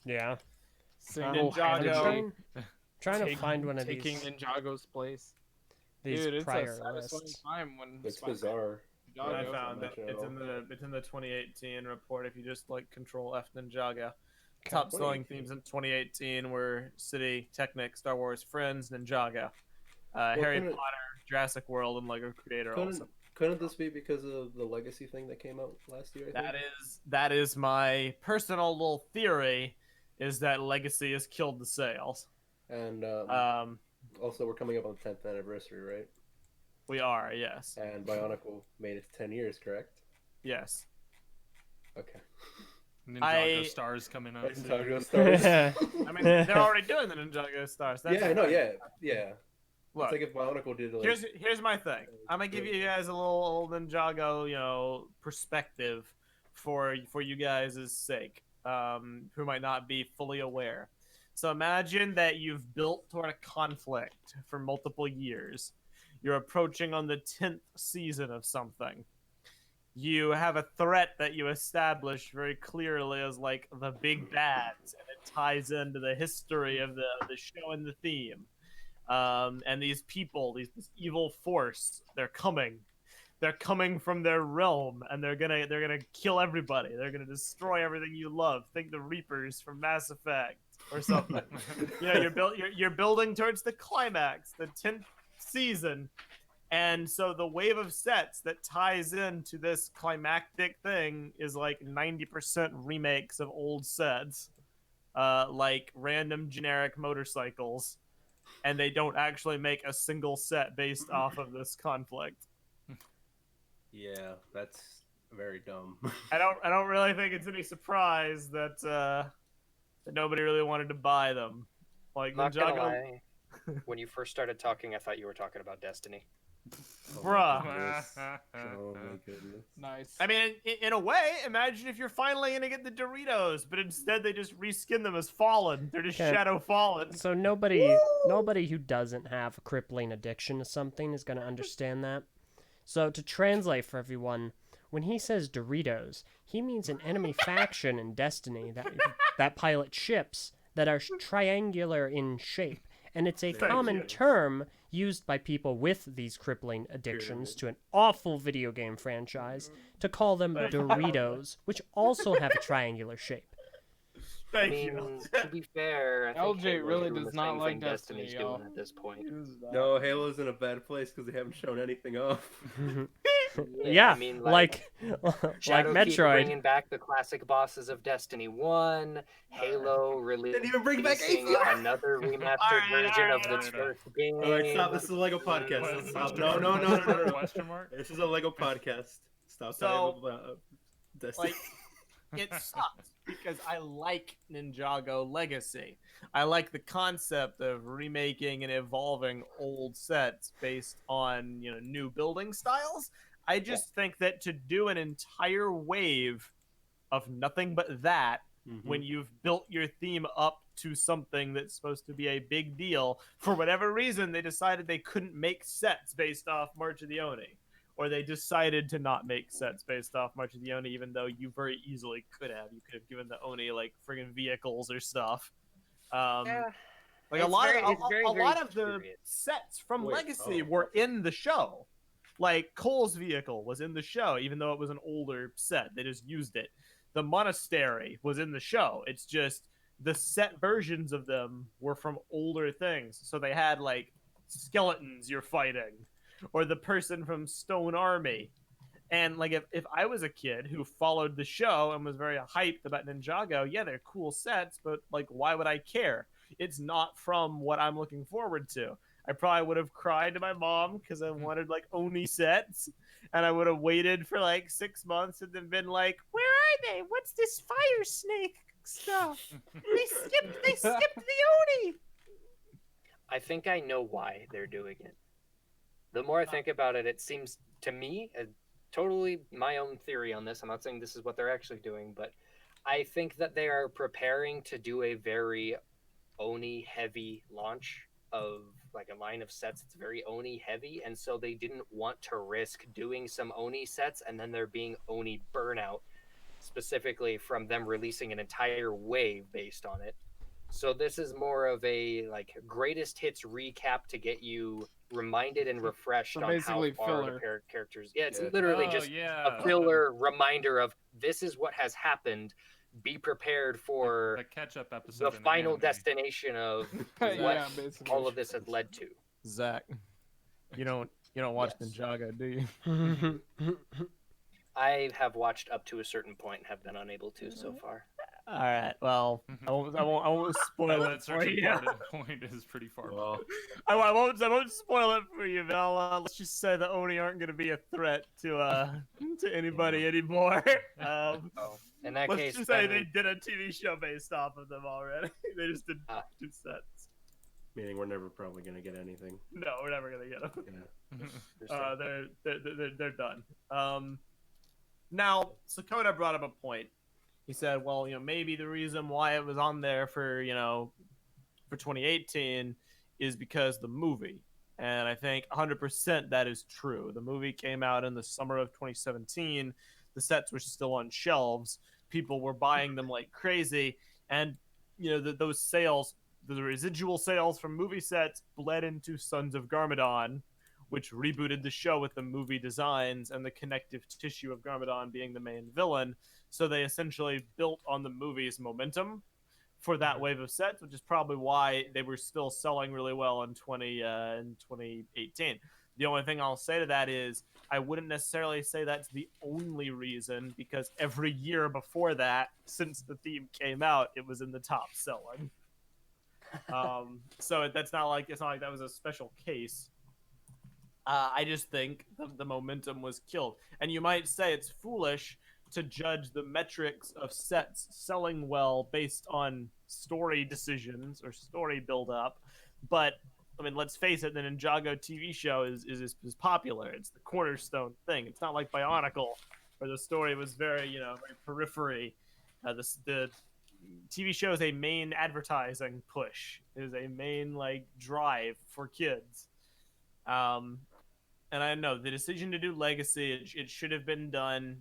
Yeah. Single-handedly Trying to find one of taking these Ninjago's place. these Dude, it's prior a satisfying lists. time when It's Spider-Man bizarre. But I Ninjago- found that mention at it's all. in the 2018 report. If you just Control F Ninjago, Okay. top selling 2018. themes in 2018 were City, Technic, Star Wars, Friends, Ninjago, Harry couldn't- Potter, Jurassic World, and Lego Creator. Also, Couldn't this be because of the Legacy thing that came out last year? I think? that is my personal little theory, is that Legacy has killed the sales. And also, we're coming up on the 10th anniversary, right? We are, yes, And Bionicle made it 10 years, correct? yes. Okay. Ninjago stars coming out. soon. Ninjago stars. I mean, they're already doing the Ninjago stars. That's Yeah, I know. fine. Yeah. Look, It's like if Bionicle did. Like, here's my thing. I'm gonna give you guys a little Ninjago, perspective for you guys' sake, who might not be fully aware. So imagine that you've built toward a conflict for multiple years. You're approaching on the 10th season of something. You have a threat that you establish very clearly as like the big bads, and it ties into the history of the show and the theme. And these people, this evil force, they're coming from their realm, and they're gonna kill everybody. They're gonna destroy everything you love. Think the Reapers from Mass Effect or something. You're building towards the climax, the 10th season, and so the wave of sets that ties into this climactic thing is like 90% remakes of old sets, like random generic motorcycles. And they don't actually make a single set based off of this conflict. yeah, that's very dumb. I don't really think it's any surprise that that nobody really wanted to buy them. Like Not gonna Ninjago, lie, when you first started talking, I thought you were talking about Destiny. bruh. Oh my goodness. Nice. I mean, in a way, imagine if you're finally gonna get the Doritos, but instead they just reskin them as Fallen. They're just Okay. Shadow Fallen. So nobody who doesn't have a crippling addiction to something is going to understand that. So to translate for everyone, when he says Doritos, he means an enemy faction in Destiny that pilot ships that are triangular in shape And it's a Thank common you. term used by people with these crippling addictions to an awful video game franchise to call them Thank you. Doritos, which also have a triangular shape. I Thank mean, you. to be fair, I think LJ Halo's really doing does the not same like thing Destiny, Destiny's y'all. doing at this point. No, Halo's in a bad place because they haven't shown anything off. Yeah, I mean, like Shadowkeep Metroid. bringing back the classic bosses of Destiny 1, Halo releasing Didn't even bring back ACR. another remastered Alright, version of alright, the alright. first game. All right, stop. This is a Lego podcast. Question Stop. mark, No. Question mark? This is a Lego podcast. Stop So, talking about Destiny. Like, it sucks because I like Ninjago Legacy. I like the concept of remaking and evolving old sets based on, new building styles. I just think that to do an entire wave of nothing but that, when you've built your theme up to something that's supposed to be a big deal, for whatever reason, they decided they couldn't make sets based off March of the Oni. Or they decided to not make sets based off March of the Oni, even though you very easily could have. You could have given the Oni like friggin' vehicles or stuff. Yeah. Like It's a lot very- of it's very, very lot of the curious. sets from Wait, Legacy oh, were in the show. Like Cole's vehicle was in the show, even though it was an older set. They just used it. The monastery was in the show. It's just the set versions of them were from older things. So they had like skeletons you're fighting, or the person from Stone Army. And like if I was a kid who followed the show and was very hyped about Ninjago, yeah, they're cool sets, but like why would I care? It's not from what I'm looking forward to. I probably would have cried to my mom because I wanted like Oni sets, and I would have waited for like 6 months and then been like, "Where are they? What's this fire snake stuff? They skipped the Oni." I think I know why they're doing it. The more I think about it, it seems to me, totally my own theory on this. I'm not saying this is what they're actually doing, but I think that they are preparing to do a very Oni heavy launch of like a line of sets that's very Oni heavy, and so they didn't want to risk doing some Oni sets and then there being Oni burnout specifically from them releasing an entire wave based on it. So this is more of a like greatest hits recap to get you reminded and refreshed So on how basically far filler. the characters. Yeah, it's Yeah. literally Oh, just yeah. a filler reminder of this is what has happened. Be prepared for The catch-up episode. the in final anime. destination of Yeah, what basically. all of this has led to. Zach, you don't watch Yes. Ninjago, do you? I have watched up to a certain point and have been unable to so far. All right. Well, I won't spoil That it for searching you. point is pretty far. Well, I won't spoil it for you, but let's just say the Oni aren't going to be a threat to anybody anymore. In that Let's case, just say then- they did a TV show based off of them already. They just did 2 sets. meaning we're never probably gonna get anything. No, we're never gonna get them. Yeah. They're done. Now Sakota brought up a point. He said, well, maybe the reason why it was on there for 2018 is because the movie. And I think 100% that is true. The movie came out in the summer of 2017. The sets were still on shelves. People were buying them like crazy. And, those sales, the residual sales from movie sets bled into Sons of Garmadon, which rebooted the show with the movie designs and the connective tissue of Garmadon being the main villain. So they essentially built on the movie's momentum for that wave of sets, which is probably why they were still selling really well in 2018. The only thing I'll say to that is I wouldn't necessarily say that's the only reason, because every year before that, since the theme came out, it was in the top selling. So it's not like that was a special case. I just think the momentum was killed. And you might say it's foolish to judge the metrics of sets selling well based on story decisions or story build-up. But, I mean, let's face it, the Ninjago TV show is popular. It's the cornerstone thing. It's not like Bionicle, where the story was very, very periphery. The TV show is a main advertising push. It is a main, drive for kids. And I know the decision to do Legacy, it should have been done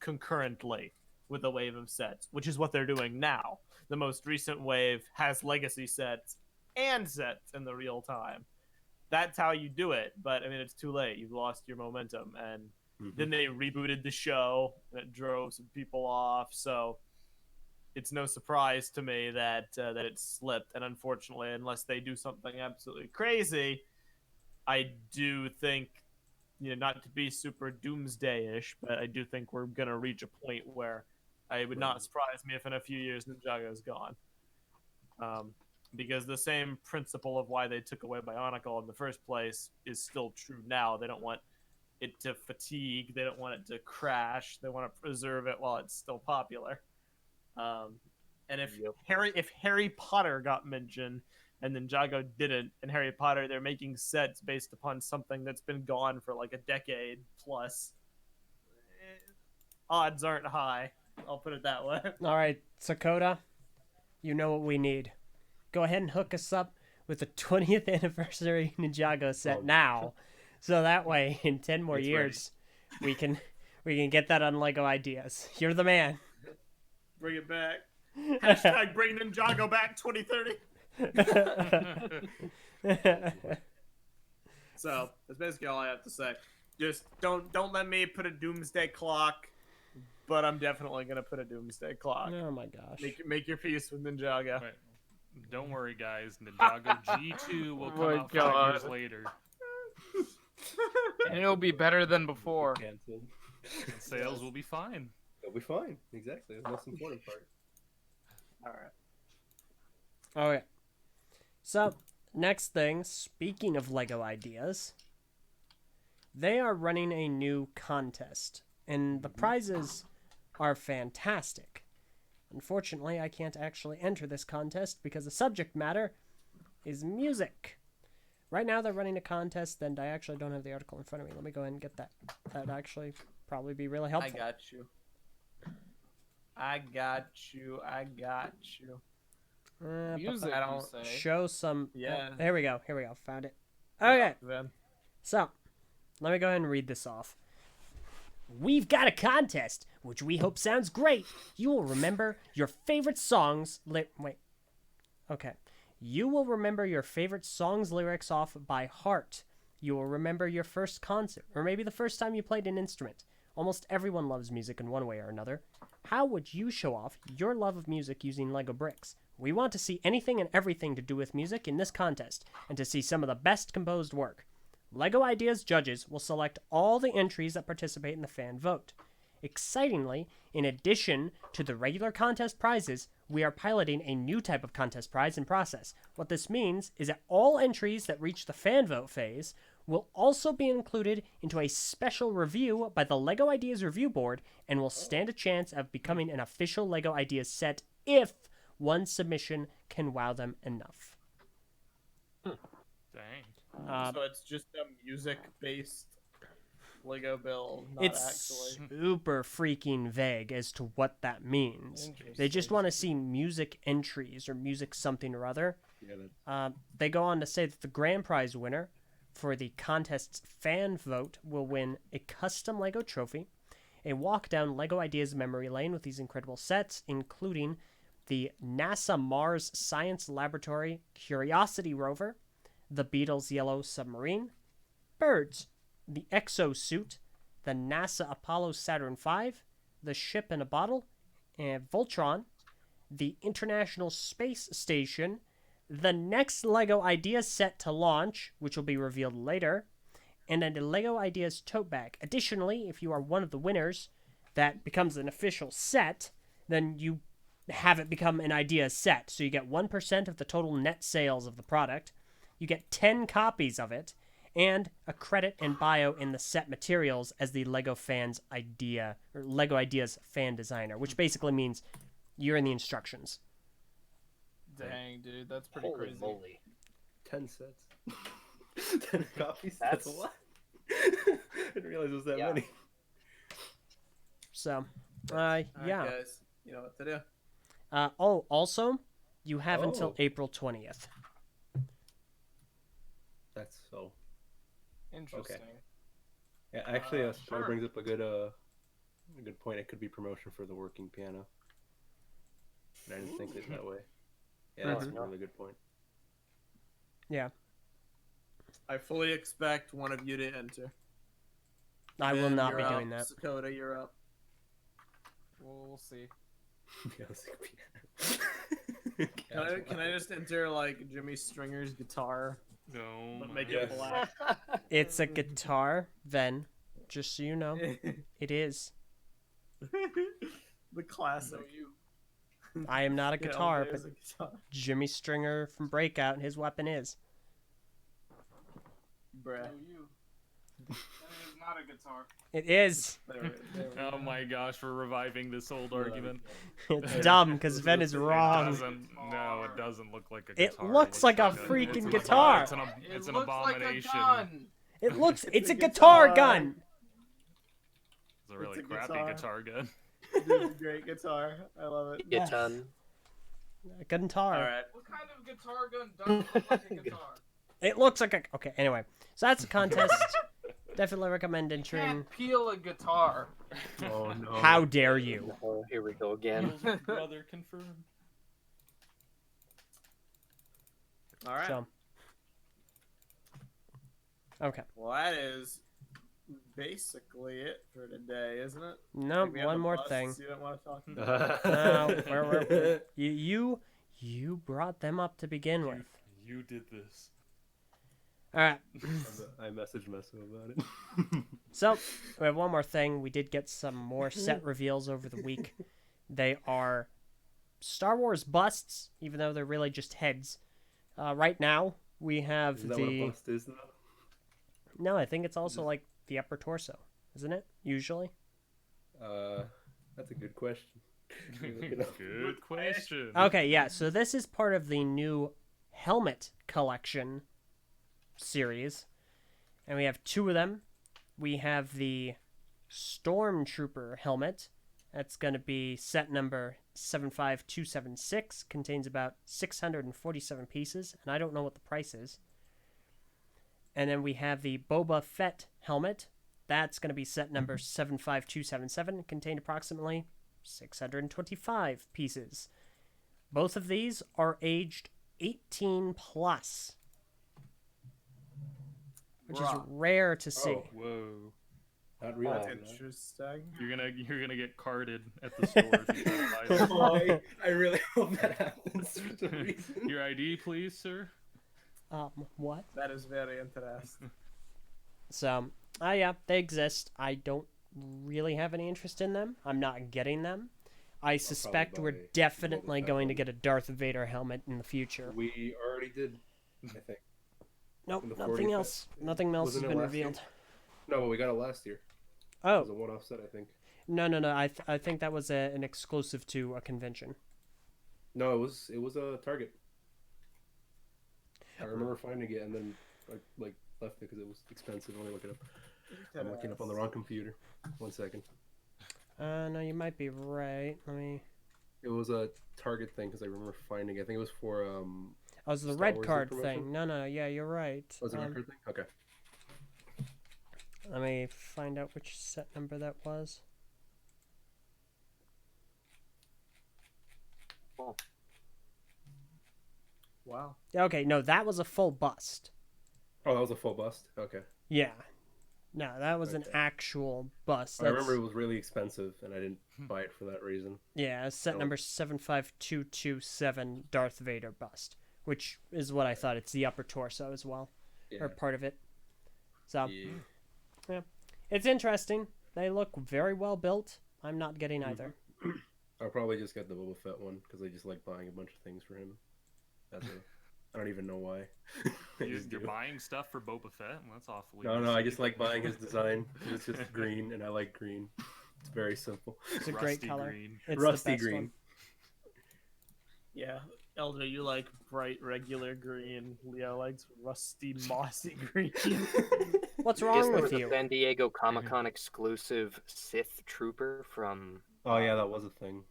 concurrently with a wave of sets, which is what they're doing now. The most recent wave has Legacy sets and sets in the real time. That's how you do it. But I mean, it's too late. You've lost your momentum, and then they rebooted the show, and it drove some people off. So it's no surprise to me that that it slipped. And unfortunately, unless they do something absolutely crazy, I do think, not to be super doomsday-ish, but I do think we're gonna reach a point where it would not surprise me if in a few years Ninjago's gone. Because the same principle of why they took away Bionicle in the first place is still true now. They don't want it to fatigue. They don't want it to crash. They want to preserve it while it's still popular. And if Harry Potter got mentioned and Ninjago didn't, and Harry Potter, they're making sets based upon something that's been gone for like a decade plus, odds aren't high. I'll put it that way. All right, Sakota, you know what we need. Go ahead and hook us up with the 20th anniversary Ninjago set now, so that way in 10 more years we can get that on Lego Ideas. You're the man. Bring it back. Hashtag bring Ninjago back 2030. So that's basically all I have to say. Just don't let me put a doomsday clock, but I'm definitely gonna put a doomsday clock. Oh my gosh. Make your peace with Ninjago. Right. Don't worry, guys. Ninjago G2 will come out 5 years later. And it'll be better than before. Canceled. And sales will be fine. It'll be fine. Exactly. The most important part. All right. Okay. So, next thing, speaking of Lego Ideas, they are running a new contest, and the prizes are fantastic. Unfortunately, I can't actually enter this contest because the subject matter is music. Right now, they're running a contest, and I actually don't have the article in front of me. Let me go ahead and get that. That'd actually probably be really helpful. I got you. Music, I you don't say? show some. Yeah. Oh, here we go. Found it. Okay. Then. So, let me go ahead and read this off. We've got a contest, which we hope sounds great. You will remember your favorite songs. You will remember your favorite songs' lyrics off by heart. You will remember your first concert, or maybe the first time you played an instrument. Almost everyone loves music in one way or another. How would you show off your love of music using Lego bricks? We want to see anything and everything to do with music in this contest, and to see some of the best composed work. Lego Ideas judges will select all the entries that participate in the fan vote. Excitingly, in addition to the regular contest prizes, we are piloting a new type of contest prize in process. What this means is that all entries that reach the fan vote phase will also be included into a special review by the Lego Ideas Review Board and will stand a chance of becoming an official Lego Ideas set if one submission can wow them enough. Dang. So it's just a music-based Lego build, not It's actually. super freaking vague as to what that means. They just want to see music entries or music something or other. Yeah, They go on to say that the grand prize winner for the contest's fan vote will win a custom Lego trophy, a walk down Lego Ideas memory lane with these incredible sets, including the NASA Mars Science Laboratory Curiosity rover, the Beatles' Yellow Submarine, birds, the exosuit, the NASA Apollo Saturn V, the ship in a bottle, and Voltron, the International Space Station, the next Lego Ideas set to launch, which will be revealed later, and a Lego Ideas tote bag. Additionally, if you are one of the winners that becomes an official set, then you have it become an Ideas set. So you get 1% of the total net sales of the product. You get 10 copies of it, and a credit and bio in the set materials as the Lego Lego Ideas fan designer, which basically means you're in the instructions. Dang, dude, that's pretty Holy crazy. moly. 10 sets. 10 copies? That's a lot. I didn't realize it was that many. So, Alright, yeah. guys, you know what to do. Also, you have until April 20th. That's so. Interesting. Yeah, actually, Sure. Star brings up a good point. It could be promotion for the working piano. And I didn't think it that way. Yeah, that's a really good point. Yeah. I fully expect one of you to enter. I will Vim, not you're be up. doing that. Dakota, you're up. We'll see. Can I just enter like Jimmy Stringer's guitar, No. but make Yes. it black? It's a guitar, Ven. Just so you know, it is. The classic. So you. I am not a Yeah, guitar, there's but a guitar. Jimmy Stringer from Breakout, his weapon is. Bruh. So you. That is not a guitar. It is. There we Oh go. my gosh, we're reviving this old argument. It's dumb because Ven is It wrong. doesn't. No, it doesn't look like a It guitar. looks like a it's freaking an guitar. It's an, it's It an looks abomination. like a gun. It looks. It's a guitar. guitar gun. It's a really It's a crappy guitar. guitar gun. It's a great guitar. I love it. Yes. Guitar. A guitar. All right. What kind of guitar gun doesn't look like a guitar? It looks like a. Okay. Anyway, so that's a contest. Definitely recommend You entering. can't peel a guitar. Oh no. How dare you? Oh, here we go again. Brother confirmed. All right. So. Okay. Well, that is basically it for today, isn't it? No, Think we have one the more busts thing. You don't want to talk about? No, you brought them up to begin with. You did this. All right. I messaged Meso about it. So we have one more thing. We did get some more set reveals over the week. They are Star Wars busts, even though they're really just heads. Right now we have Is that what a bust is, though? No, I think it's also like the upper torso, isn't it? Usually. That's a good question. Look it up. Good question. Okay, yeah. So this is part of the new helmet collection series, and we have two of them. We have the Stormtrooper helmet. That's going to be set number 75276. Contains about 647 pieces, and I don't know what the price is. And then we have the Boba Fett helmet. That's going to be set number 75277. Contained approximately 625 pieces. Both of these are aged 18 plus, which is rare to see. Oh. Whoa. Not realizing That's interesting. You're gonna get carded at the store if you try to buy that. it. I really hope that happens for some reason. Your ID, please, sir. What? That is very interesting. So, yeah, they exist. I don't really have any interest in them. I'm not getting them. I suspect we're buy definitely Boba Fett going to one. get a Darth Vader helmet in the future. We already did, I think. Nope, in the nothing 45th. else. Nothing else has Wasn't it been last year? revealed. No, but we got it last year. It was Oh, a one-off set, I think. no. I think that was an exclusive to a convention. No, it was a Target. I remember finding it and then I left it because it was expensive. Let me look it up. I'm looking up on the wrong computer. 1 second. No, you might be right. Let me. It was a Target thing because I remember finding it. I think it was for Oh, it was the Star red Wars card information? thing. No. Yeah, you're right. was it a record thing? Okay. Let me find out which set number that was. Wow. Okay, no, that was a full bust. Oh, that was a full bust. Okay. Yeah. No, that was an Okay. actual bust. I remember it was really expensive and I didn't buy it for that reason. Yeah, set Oh. number 75227 Darth Vader bust, which is what I thought. It's the upper torso as well, Yeah. or part of it. So, Yeah. it's interesting. They look very well built. I'm not getting either. I'll probably just get the Boba Fett one because I just like buying a bunch of things for him. That's it. I don't even know why. I just You're do it. buying stuff for Boba Fett? Well, that's awfully. No, I risky. just like buying his design. It's just green, and I like green. It's very simple. It's a great Rusty color. green. It's Rusty the best green. one. Yeah. Eljay, you like bright, regular green. Leo likes rusty, mossy green. What's I guess wrong there with was a you? San Diego Comic Con exclusive Sith Trooper from. Oh yeah, that was a thing.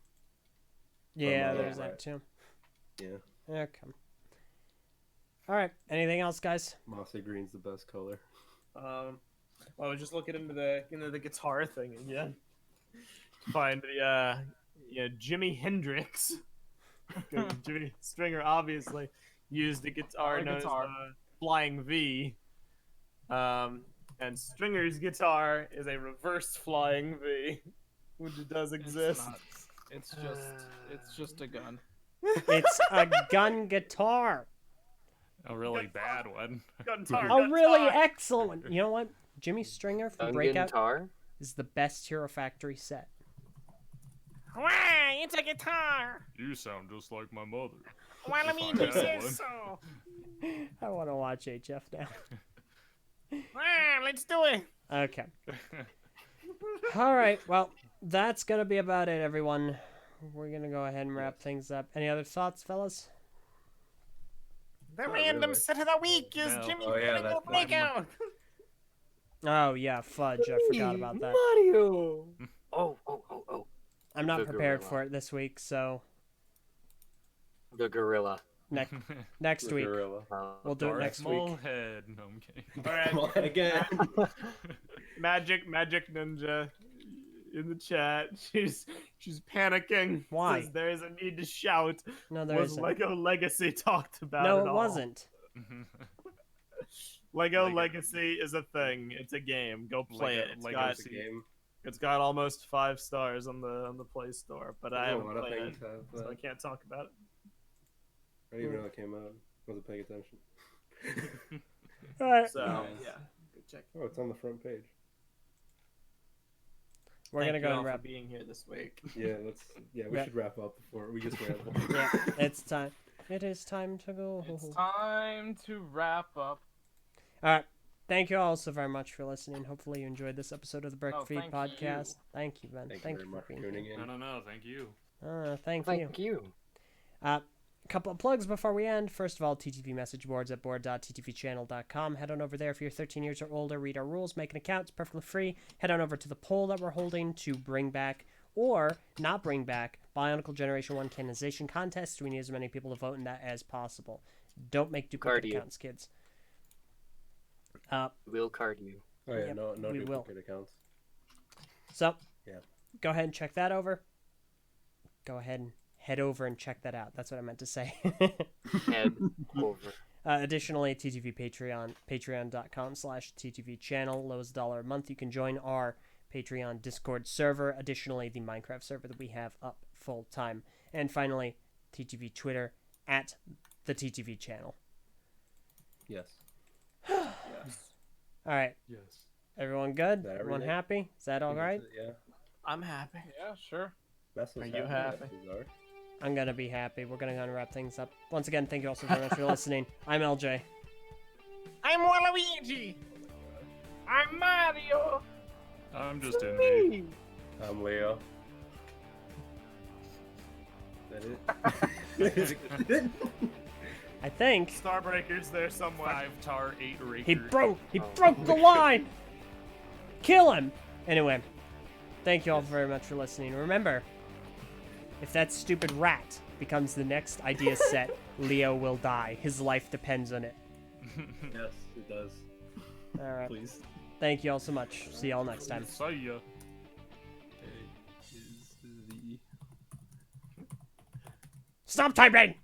Yeah, From, there's that too. Yeah, Okay. All right. Anything else, guys? mossy green's the best color. Well, I was just looking into the guitar thing again. Find the Jimi Hendrix, Jimmy Stringer, obviously. used a guitar A known guitar. as the Flying V. And Stringer's guitar is a reverse Flying V, which does exist. It's not. It's just a gun. It's a gun guitar. A really bad one. Guitar, A really guitar. excellent one. You know what? Jimmy Stringer from Gun Breakout guitar. is the best Hero Factory set. Why? It's a guitar. You sound just like my mother. Well, I If mean, I he had says one. so. I want to watch HF now. Let's do it. Okay. All right. Well, that's going to be about it, everyone. We're going to go ahead and wrap things up. Any other thoughts, fellas? The Not random really. set of the week is No. Jimmy Oh, yeah, Bionicle that's Breakout. Oh, yeah, fudge. I forgot about that. Mario. Oh. I'm not The prepared gorilla. for it this week, so The gorilla. next week. Gorilla. We'll do it Darth next week. Molehead. No, I'm kidding. All right. Come on again. Magic Ninja in the chat. She's panicking. Why? Says there is a need to shout. No, there Was isn't. Lego Legacy talked about? No, at it all? wasn't. Lego Lego- Legacy is a thing. It's a game. Go play Lego- it. It's Lego got, It's a game. it's got almost 5 stars on the Play Store, but I A haven't lot of played it, things have. so I can't talk about it. I didn't even know it came out. Wasn't paying attention. All right. So Nice. yeah, go check. Oh, it's on the front page. We're Thank going to you go all and for wrap. being here this week. Yeah, we Yeah. should wrap up before we just ramble. Yeah, it's time. It is time to go. It's time to wrap up. All right. Thank you all so very much for listening. Hopefully you enjoyed this episode of the BrickFeed thank podcast. you. Thank you, Ben. Thank you very much for tuning in. No, thank you. Thank you. Thank you. A couple of plugs before we end. First of all, TTV message boards at board.ttvchannel.com. Head on over there if you're 13 years or older. Read our rules. Make an account. It's perfectly free. Head on over to the poll that we're holding to bring back or not bring back Bionicle Generation 1 canonization contest. We need as many people to vote in that as possible. Don't make duplicate Cardio. accounts, kids. We'll card you. Oh yeah, Yep, no we will. duplicate accounts. So, Yeah. go ahead and check that over. Go ahead and head over and check that out. That's what I meant to say. Head over. Additionally, TTV Patreon, patreon.com/TTV channel, lowest $1 a month. You can join our Patreon Discord server. Additionally, the Minecraft server that we have up full time. And finally, TTV Twitter at the TTV channel. Yes. All right. Yes. Everyone good? Is that Everyone everything? happy? Is that all right? Yeah. I'm happy. Yeah, sure. Meso's Are you happy? Meso's I'm going to be happy. We're going to go and wrap things up. Once again, thank you all so very much for listening. I'm LJ. I'm Waluigi. I'm Mario. I'm just Invi. I'm Leo. Is that it? I think Starbreaker's there somewhere. 5-tar 8 raker. he broke the line. Kill him. Anyway, thank you all very much for listening. Remember, if that stupid rat becomes the next idea set, Leo will die. His life depends on it. Yes, it does. All right. Please. Thank you all so much. See y'all next time. See ya. Is the Stop typing!